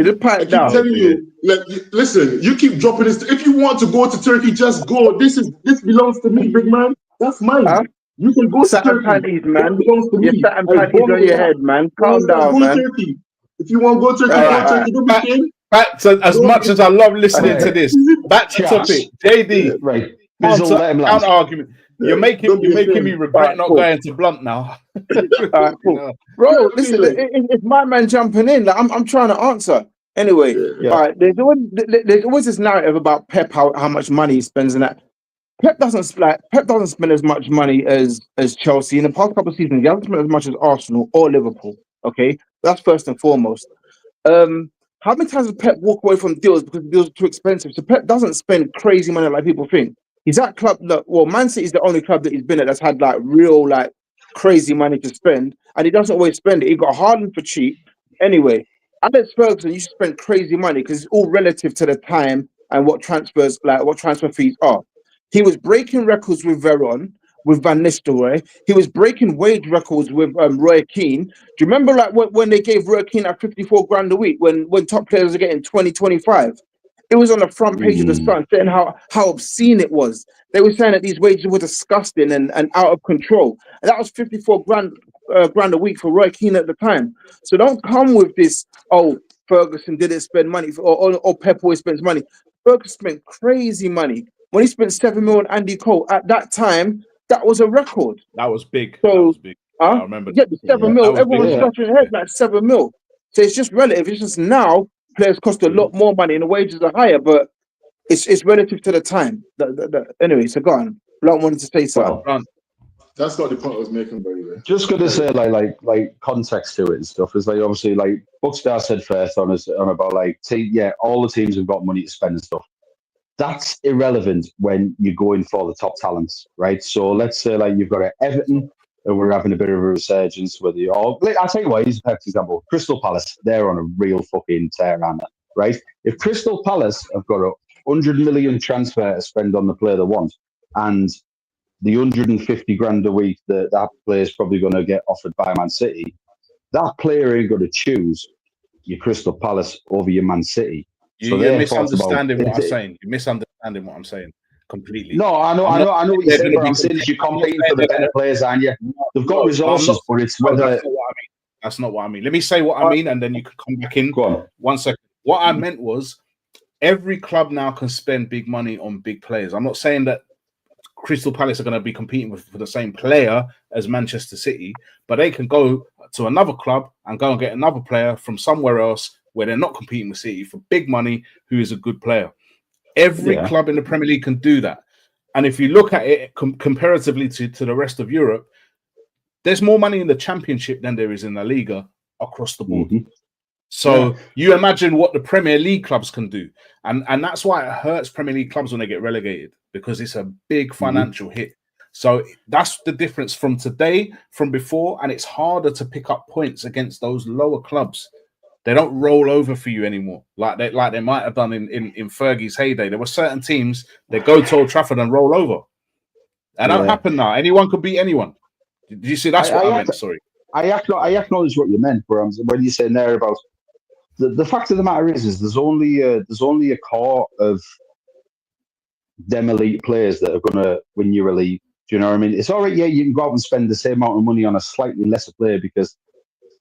just I pipe keep down. telling you, like, listen, you keep dropping this. If you want to go to Turkey, just go. This belongs to me, big man. That's mine. Huh? You can go to Satin Turkey. panties, That man. belongs to Your me. satin As panties long on as your that- head, man. as long Calm as that down, go man. to Turkey. If you want to go to Turkey, Alright, go to Turkey. Don't be scared. Back to as much as I love listening to this. Back to Chaps. topic. JD, Right. Bizzle, let him land. counter argument. You're making Don't be me ashamed. regret Alright, not cool. going to Blunt now. Alright, cool. You know. Bro, Yeah, listen, like- it's my man jumping in. Like, I'm trying to answer. Anyway, Yeah. all right. There's always this narrative about Pep, how much money he spends and that. Pep doesn't spend as much money as Chelsea in the past couple of seasons. He hasn't spent as much as Arsenal or Liverpool. Okay, that's first and foremost. How many times does Pep walk away from deals because the deals are too expensive? So Pep doesn't spend crazy money like people think. He's at club that, well, Man City is the only club that he's been at that's had like real like crazy money to spend, and he doesn't always spend it. He got Haaland for cheap. Anyway, Alex Ferguson used to spend crazy money because it's all relative to the time and what transfer fees are. He was breaking records with Veron, with Van Nistelrooy. He was breaking wage records with Roy Keane. Do you remember like when they gave Roy Keane like 54 grand a week when top players are getting 20, 25? It was on the front page of the Sun saying how obscene it was. They were saying that these wages were disgusting and out of control. And that was 54 grand a week for Roy Keane at the time. So don't come with this, oh, Ferguson didn't spend money or Pep always spends money. Ferguson spent crazy money. When he spent 7 million on Andy Cole at that time, that was a record. That was big. So, that was big. I remember. Yeah, the 7 mil. was Everyone was big. scratching their head like 7 mil. So it's just relative. It's just now players cost a lot more money and the wages are higher, but it's relative to the time. Anyway, so go on. Blunt wanted to say something. Well, That's not the point I was making, by the way. just gonna say like context to it and stuff is like obviously like Buckstar said first on about like all the teams have got money to spend and stuff. That's irrelevant when you're going for the top talents, right? So let's say like you've got Everton and we're having a bit of a resurgence with you all. I'll tell you what, here's a perfect example. Crystal Palace, they're on a real fucking tear on that, right? If Crystal Palace have got a 100 million transfer to spend on the player they want and the 150 grand a week that player is probably going to get offered by Man City, that player ain't going to choose your Crystal Palace over your Man City. You're misunderstanding what I'm saying. You're misunderstanding what I'm saying completely. No, I know what you're saying, but I'm saying is you're competing for the better players, aren't you? They've got resources, but it's whether. That's not what I mean. Let me say what I mean, and then you can come back in. Go on. 1 second. What I meant was every club now can spend big money on big players. I'm not saying that Crystal Palace are going to be competing for the same player as Manchester City, but they can go to another club and go and get another player from somewhere else where they're not competing with City for big money who is a good player. Every club in the Premier League can do that. And if you look at it comparatively to the rest of Europe, there's more money in the Championship than there is in La Liga across the board. Mm-hmm. So you imagine what the Premier League clubs can do. And that's why it hurts Premier League clubs when they get relegated, because it's a big financial hit. So that's the difference from today, from before, and it's harder to pick up points against those lower clubs. They don't roll over for you anymore, like they might have done in Fergie's heyday. There were certain teams that go to Old Trafford and roll over. That don't happen now. Anyone could beat anyone. Did you see? That's what I meant. Sorry. I acknowledge what you meant, but when you're saying there about the fact of the matter is there's only a core of them elite players that are going to win your elite. Do you know what I mean? It's all right, yeah, you can go out and spend the same amount of money on a slightly lesser player because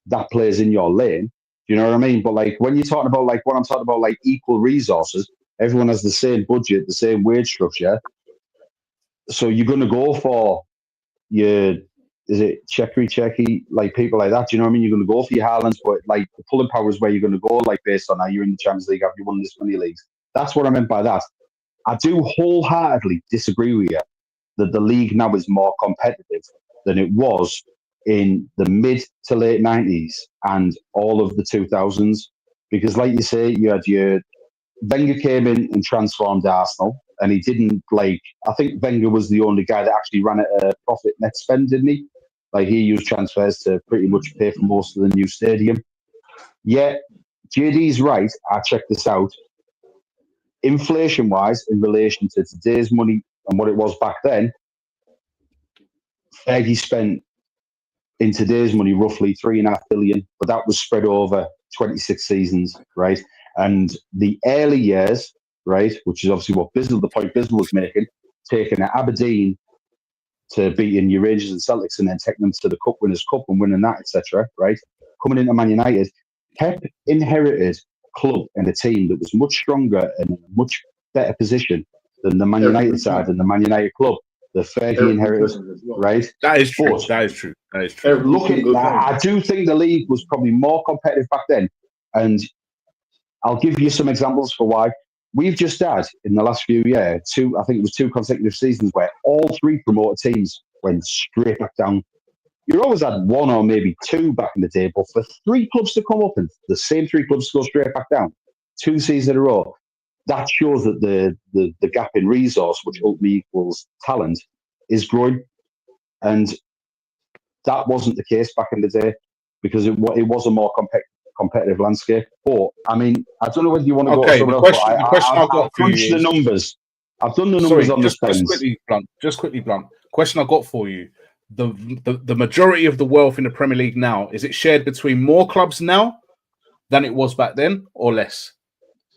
that player's in your lane. Do you know what I mean? But like when you're talking about like what I'm talking about, like equal resources, everyone has the same budget, the same wage structure. So you're going to go for your, is it Checky, like people like that? Do you know what I mean? You're going to go for your Haalands, but like the pulling power is where you're going to go, like based on how you're in the Champions League, have you won this many leagues? That's what I meant by that. I do wholeheartedly disagree with you that the league now is more competitive than it was in the mid to late 90s and all of the 2000s. Because, like you say, you had your Wenger came in and transformed Arsenal, and he didn't I think Wenger was the only guy that actually ran at a profit net spend, didn't he? Like, he used transfers to pretty much pay for most of the new stadium. Yeah, JD's right. I checked this out. Inflation-wise, in relation to today's money and what it was back then, Fergie spent in today's money roughly 3.5 billion, but that was spread over 26 seasons, right? And the early years, right, which is obviously the point Bizzle was making, taking Aberdeen to beating your Rangers and Celtics and then taking them to the Cup Winners' Cup and winning that, etc., right? Coming into Man United, Pep inherited a club and a team that was much stronger and in a much better position than the Man United side and the Man United club that Fergie inherited, right? That is true. But that is true. That is true. I do think the league was probably more competitive back then, and I'll give you some examples for why. We've just had, in the last few years, two consecutive seasons where all three promoted teams went straight back down. You always had one or maybe two back in the day, but for three clubs to come up and the same three clubs to go straight back down 2 seasons in a row, that shows that the gap in resource, which ultimately equals talent, is growing. And that wasn't the case back in the day because it was a more competitive landscape. But I mean, I don't know whether you want to go to someone else. The question I've got for you the numbers. I've done the numbers on the spends. Just quickly, Blunt. Question I got for you: the majority of the wealth in the Premier League now, is it shared between more clubs now than it was back then, or less?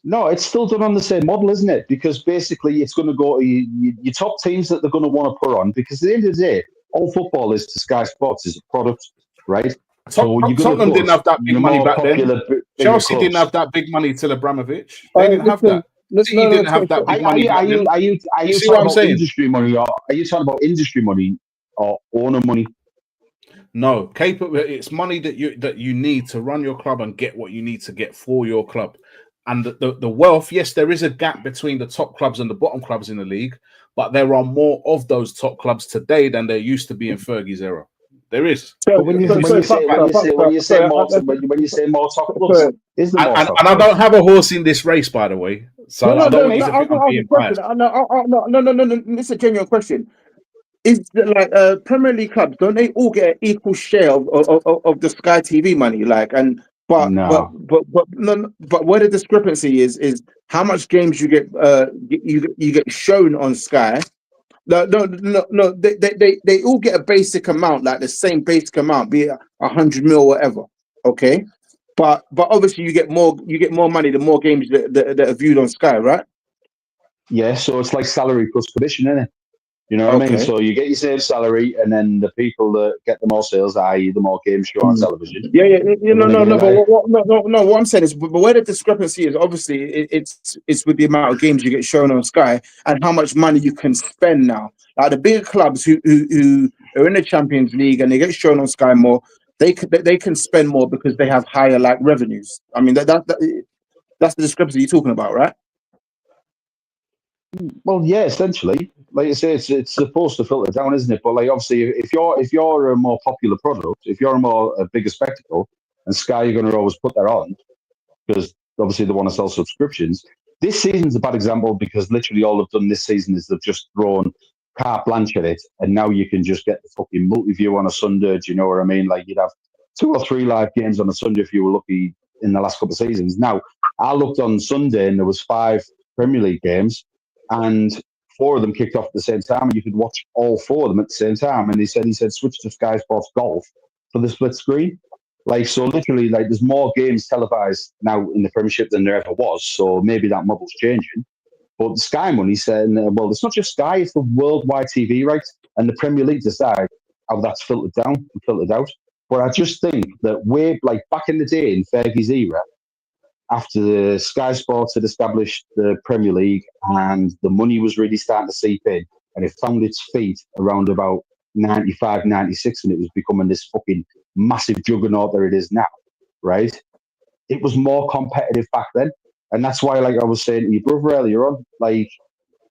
No, it's still done on the same model, isn't it? Because basically, it's going to go to your top teams that they're going to want to put on. Because at the end of the day, all football is to Sky Sports is a product, right? Tottenham didn't have that big money back then. Chelsea didn't have that big money till Abramovich. They didn't have that. City didn't have that big money back then. Are you talking about industry money, or are you talking about industry money or owner money? No, it's money that you need to run your club and get what you need to get for your club. And the wealth, yes, there is a gap between the top clubs and the bottom clubs in the league, but there are more of those top clubs today than there used to be in Fergie's era. There is. So when you say more top clubs, is there more top clubs? And I don't have a horse in this race, by the way. So I don't want you to think I'm being biased. No. It's a genuine question. Is Premier League clubs, don't they all get an equal share of the Sky TV money? But where the discrepancy is how much games you get you get shown on Sky. No. They all get a basic amount, like the same basic amount, be it 100 mil, whatever. Okay, but obviously you get more money the more games that are viewed on Sky, right? Yeah, so it's like salary plus commission, isn't it? You know what I mean? So you get your same salary, and then the people that get the more sales, i.e., the more games show on television. Yeah. No. What I'm saying is, but where the discrepancy is, obviously, it's with the amount of games you get shown on Sky and how much money you can spend now. Like the bigger clubs who are in the Champions League and they get shown on Sky more, they can spend more because they have higher revenues. I mean, that's the discrepancy you're talking about, right? Well, yeah, essentially, like you say, it's supposed to filter down, isn't it? But obviously, if you're a more popular product, if you're a bigger spectacle, and Sky are going to always put that on because obviously they want to sell subscriptions. This season's a bad example because literally all they've done this season is they've just thrown carte blanche at it, and now you can just get the fucking multi-view on a Sunday. Do you know what I mean? Like you'd have 2 or 3 live games on a Sunday if you were lucky in the last couple of seasons. Now I looked on Sunday and there was 5 Premier League games. And 4 of them kicked off at the same time, and you could watch all 4 of them at the same time. And he said switch to Sky Sports Golf for the split screen. So literally, there's more games televised now in the Premiership than there ever was. So maybe that model's changing. But the Sky money said, well, it's not just Sky; it's the worldwide TV rights, and the Premier League decide how that's filtered down and filtered out. But I just think that way, back in the day in Fergie's era, after the Sky Sports had established the Premier League and the money was really starting to seep in, and it found its feet around about 95, 96, and it was becoming this fucking massive juggernaut that it is now, right? It was more competitive back then. And that's why, I was saying to your brother earlier on,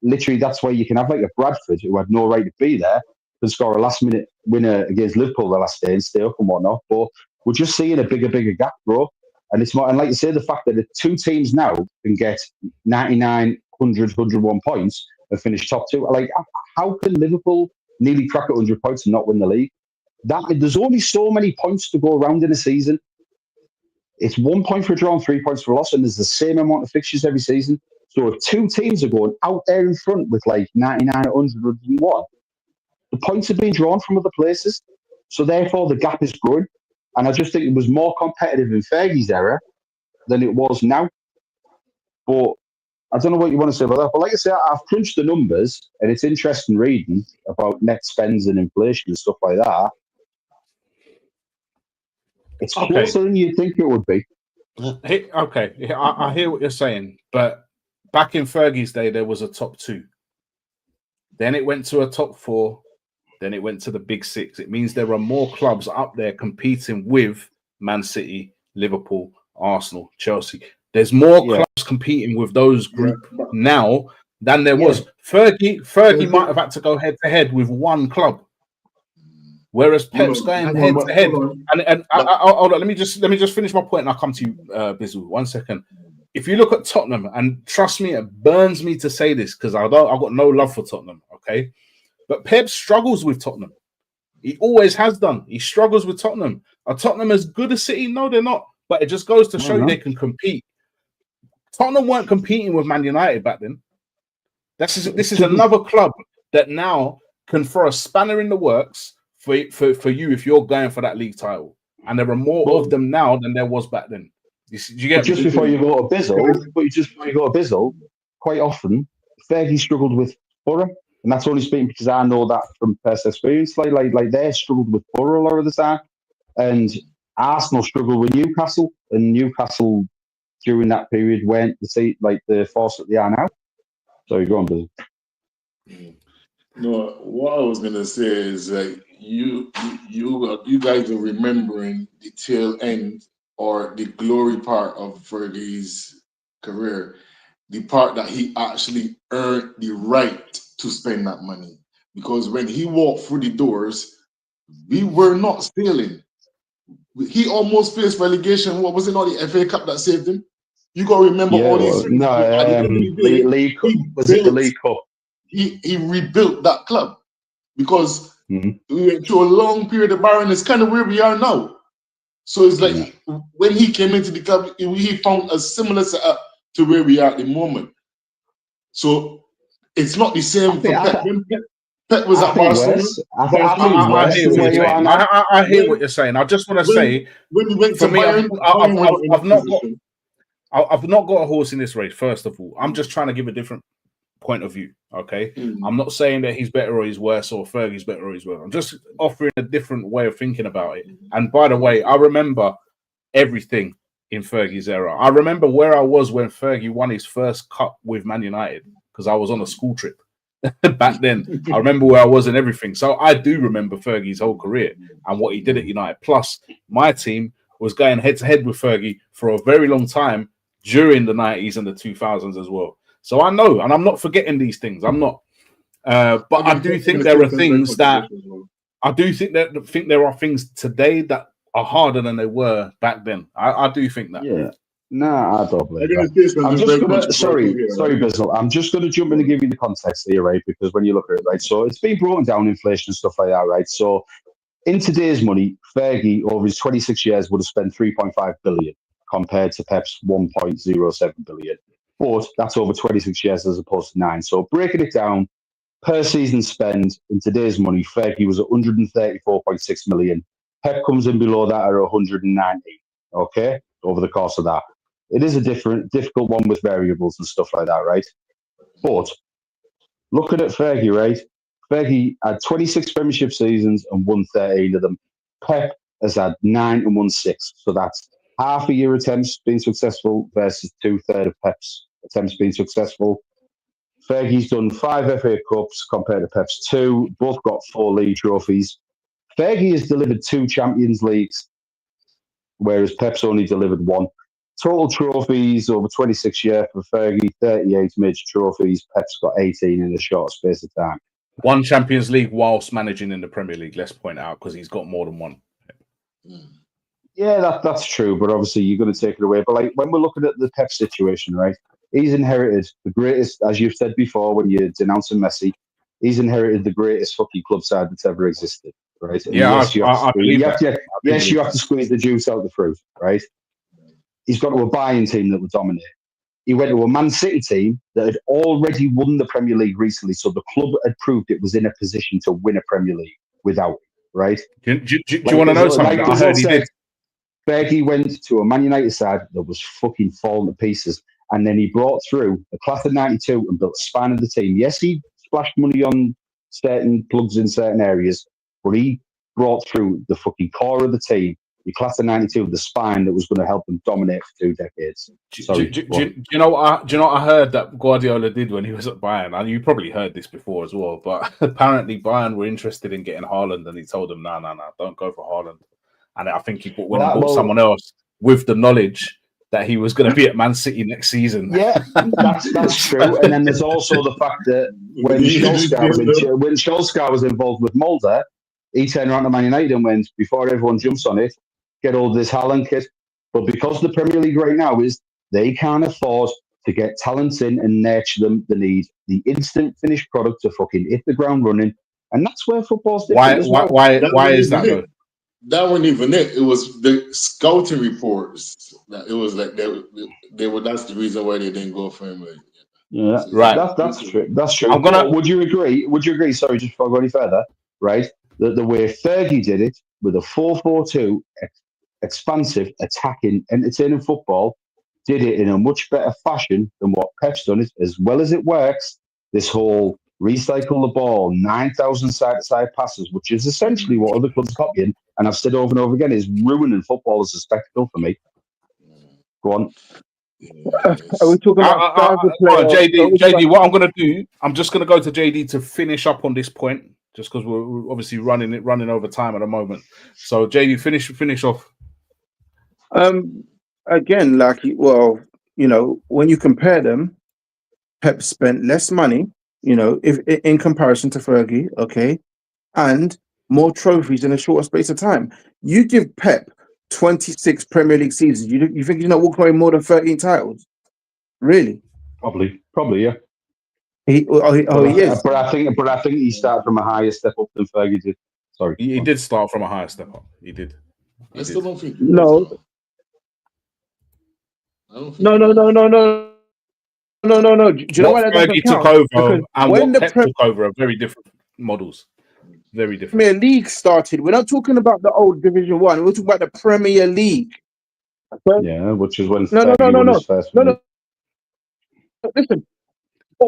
literally, that's why you can have like a Bradford who had no right to be there and score a last-minute winner against Liverpool the last day and stay up and whatnot. But we're just seeing a bigger gap, bro. And it's more, and like you say, the fact that the two teams now can get 99, 100, 101 points and finish top two. Like, how can Liverpool nearly crack 100 points and not win the league? There's only so many points to go around in a season. It's 1 point for a draw and 3 points for a loss, and there's the same amount of fixtures every season. So if two teams are going out there in front with like 99, 100, 101, the points are being drawn from other places. So therefore, the gap is growing. And I just think it was more competitive in Fergie's era than it was now. But I don't know what you want to say about that. But like I say, I've crunched the numbers, and it's interesting reading about net spends and inflation and stuff like that. It's closer than you'd think it would be. I hear what you're saying, but back in Fergie's day, there was a top two. Then it went to a top four. Then it went to the big six. It means there are more clubs up there competing with Man City, Liverpool, Arsenal, Chelsea. There's more clubs competing with those group now than there was. Fergie might have had to go head to head with one club. Whereas Pep's going head to head, and hold on, let me just finish my point, and I'll come to you, Bizzle. 1 second. If you look at Tottenham, and trust me, it burns me to say this because I've got no love for Tottenham, okay? But Pep struggles with Tottenham. He always has done. He struggles with Tottenham. Are Tottenham as good as City? No, they're not. But it just goes to show you they can compete. Tottenham weren't competing with Man United back then. This is another club that now can throw a spanner in the works for you if you're going for that league title, and there are more of them now than there was back then. You get just before you go to Bizzle, quite often Fergie struggled with Borough, and that's only speaking because I know that from personal experience. Like they struggled with Borough a lot of the time, and Arsenal struggled with Newcastle, and Newcastle during that period went the force that they are now. So you go on, Bizzle. No, what I was gonna say is that you guys are remembering the tail end or the glory part of Fergie's career, the part that he actually earned the right to spend that money. Because when he walked through the doors, we were not stealing. He almost faced relegation. What was it? Not the FA Cup that saved him. You got to remember all these things. League Cup. Was it the League Cup? He rebuilt that club because we went through a long period of barrenness, kind of where we are now. So it's like when he came into the club, he found a similar setup to where we are at the moment. So it's not the same for Pep. Pep was at Barcelona. I hear what you're saying. I just want to say, when he went for to me, Bayern, I've not got a horse in this race. First of all, I'm just trying to give a different point of view. Okay, I'm not saying that he's better or he's worse or Fergie's better or he's worse. I'm just offering a different way of thinking about it. And by the way, I remember everything in Fergie's era. I remember where I was when Fergie won his first cup with Man United because I was on a school trip back then. I remember where I was and everything. So I do remember Fergie's whole career and what he did at United. Plus, my team was going head to head with Fergie for a very long time during the 90s and the 2000s as well. So I know, and I'm not forgetting these things. I'm not. But I do think there are things that there are things today that are harder than they were back then. I do think that. Yeah. Nah, I don't believe that. I'm just gonna, sorry, Bizzle. I'm just going to jump in and give you the context here, right? Because when you look at it, right, so it's been broken down, inflation and stuff like that, right? So in today's money, Fergie over his 26 years would have spent 3.5 billion compared to Pep's 1.07 billion. But that's over 26 years as opposed to 9. So breaking it down, per season spend in today's money, Fergie was 134.6 million. Pep comes in below that at 190, okay, over the course of that. It is a difficult one with variables and stuff like that, right? But looking at Fergie, right? Fergie had 26 Premiership seasons and won 13 of them. Pep has had 9 and won 6. So that's half a year attempts being successful versus 2/3 of Pep's attempts being successful. Fergie's done 5 FA Cups compared to Pep's 2. Both got 4 league trophies. Fergie has delivered 2 Champions Leagues, whereas Pep's only delivered 1. total trophies over 26 years for Fergie, 38 major trophies. Pep's got 18 in a short space of time. One Champions League whilst managing in the Premier League, let's point out, because he's got more than one. Yeah, that's true, but obviously you're going to take it away. But like when we're looking at the Pep situation, right? He's inherited the greatest, as you've said before, when you're denouncing Messi, he's inherited the greatest fucking club side that's ever existed, right? And Yeah, yes, you have I believe that. you have to squeeze the juice out of the fruit, right? He's got to a Bayern team that would dominate. He went to a Man City team that had already won the Premier League recently, so the club had proved it was in a position to win a Premier League without, right? Do you want to know something? I heard he did. Fergie went to a Man United side that was fucking falling to pieces. And then he brought through the class of 92 and built a spine of the team. Yes, he splashed money on certain plugs in certain areas, but he brought through the fucking core of the team, the class of 92, the spine that was going to help them dominate for 2 decades. Do you know what I heard that Guardiola did when he was at Bayern? And you probably heard this before as well, but apparently Bayern were interested in getting Haaland, and he told them, no, don't go for Haaland. And I think he bought someone else with the knowledge that he was going to be at Man City next season. Yeah, that's true. And then there's also the fact that when Solskjaer was involved with Mulder, he turned around to Man United and went, before everyone jumps on it, get all this Haaland kit. But because the Premier League right now is they can't afford to get talents in and nurture them, they need the instant finished product to fucking hit the ground running. And that's where football's different. Why is that though? That wasn't even it. It was the scouting reports. It was like they were. That's the reason why they didn't go for him. Yeah, right. That's true. That's true. Would you agree? Would you agree? Sorry, just before I go any further, right? That the way Fergie did it with a 4-4-2, expansive, attacking, entertaining football, did it in a much better fashion than what Pep's done. It as well as it works. This whole recycle the ball, 9,000 side-to-side passes, which is essentially what other clubs are copying. And I've said over and over again, is ruining football as a spectacle for me. Go on. Are we talking about JD, what I'm going to do, I'm just going to go to JD to finish up on this point, just because we're obviously running over time at the moment. So JD, finish off. Again, when you compare them, Pep spent less money, if in comparison to Fergie, okay, and more trophies in a shorter space of time. You give Pep 26 Premier League seasons. You think he's not walking away more than 13 titles? Really? Probably, yeah. He is. But I think he started from a higher step up than Fergie did. Sorry, he did start from a higher step up. He did. I still don't think. No. No. Do you know why that Fergie took over and what Pep took over are very different models. Very different. Premier League started. We're not talking about the old Division 1. We're talking about the Premier League. Yeah, which is when No. Listen,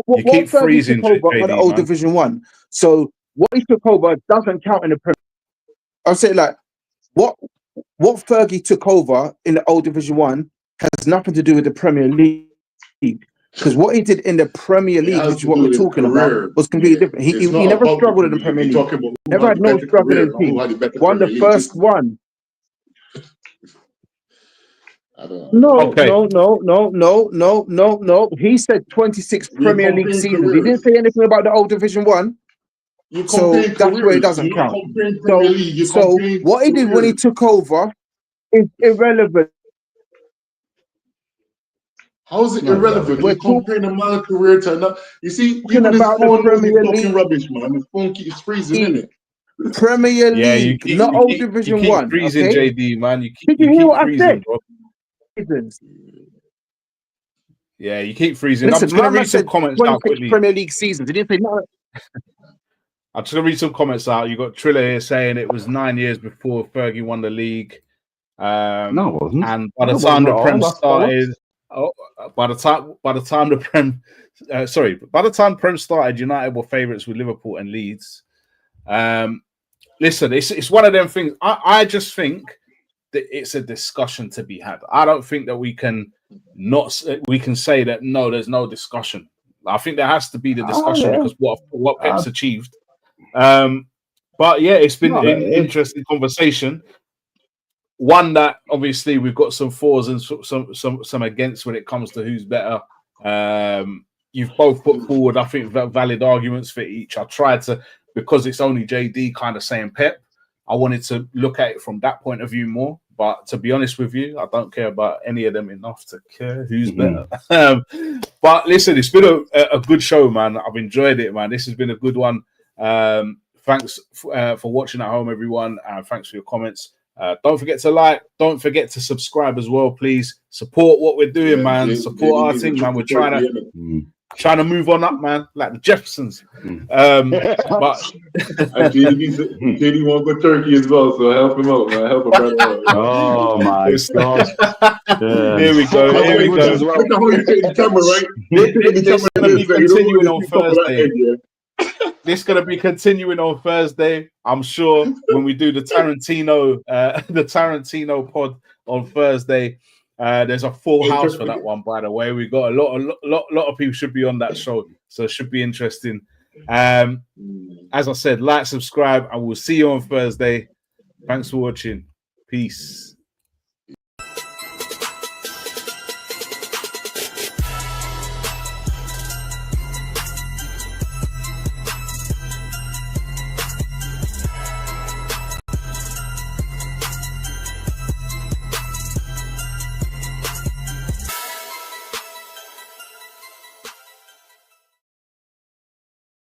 you keep freezing over the old Division 1. So what he took over doesn't count in the Premier. I'll say like what Fergie took over in the old Division 1 has nothing to do with the Premier League. Because what he did in the Premier League, which is what we're talking about, was completely different. He never struggled in the Premier League. Never had no struggle in the team. Won the first one. No. He said 26 Premier League seasons. He didn't say anything about the old Division 1. So that's where it doesn't count. So what he did when he took over is irrelevant. How is it irrelevant? We're comparing a man's career to another. You see, even his phone was talking rubbish, man. His phone keeps freezing, isn't it? Premier League, not old Division 1. Freezing, okay? JD, man. Did you hear what I said? Yeah, you keep freezing. Listen, I'm just going to read some comments out quickly. Premier League seasons. He didn't say no. I'm just going to read some comments out. You got Triller here saying it was 9 years before Fergie won the league. No, it wasn't. And by the time the Prem started, by the time Prem started, United were favourites with Liverpool and Leeds. Listen, it's one of them things. I just think that it's a discussion to be had. I don't think that we can say that no, there's no discussion. I think there has to be the discussion because what Pep's achieved. But yeah, it's been an interesting conversation. one that obviously we've got some fors and some against when it comes to who's better. You've both put forward, I think, valid arguments for each. I tried to, because it's only JD kind of saying Pep, I wanted to look at it from that point of view more. But to be honest with you, I don't care about any of them enough to care who's better. But listen, it's been a good show, man. I've enjoyed it, man. This has been a good one. Thanks for watching at home, everyone. Thanks for your comments. Don't forget to like. Don't forget to subscribe as well, please. Support what we're doing, man. Support our thing, man. We're trying to move on up, man, like the Jeffersons. But JD want to go Turkey as well, so help him out, man. Help him out. Oh my God! Here we go. Here we go. Look at how you take the camera, right? This is going to be continuing on Thursday. This is going to be continuing on Thursday. I'm sure when we do the Tarantino pod on Thursday. There's a full house for that one, by the way. We got a lot of people should be on that show, so it should be interesting. As I said, like, subscribe, and we'll see you on Thursday. Thanks for watching. Peace.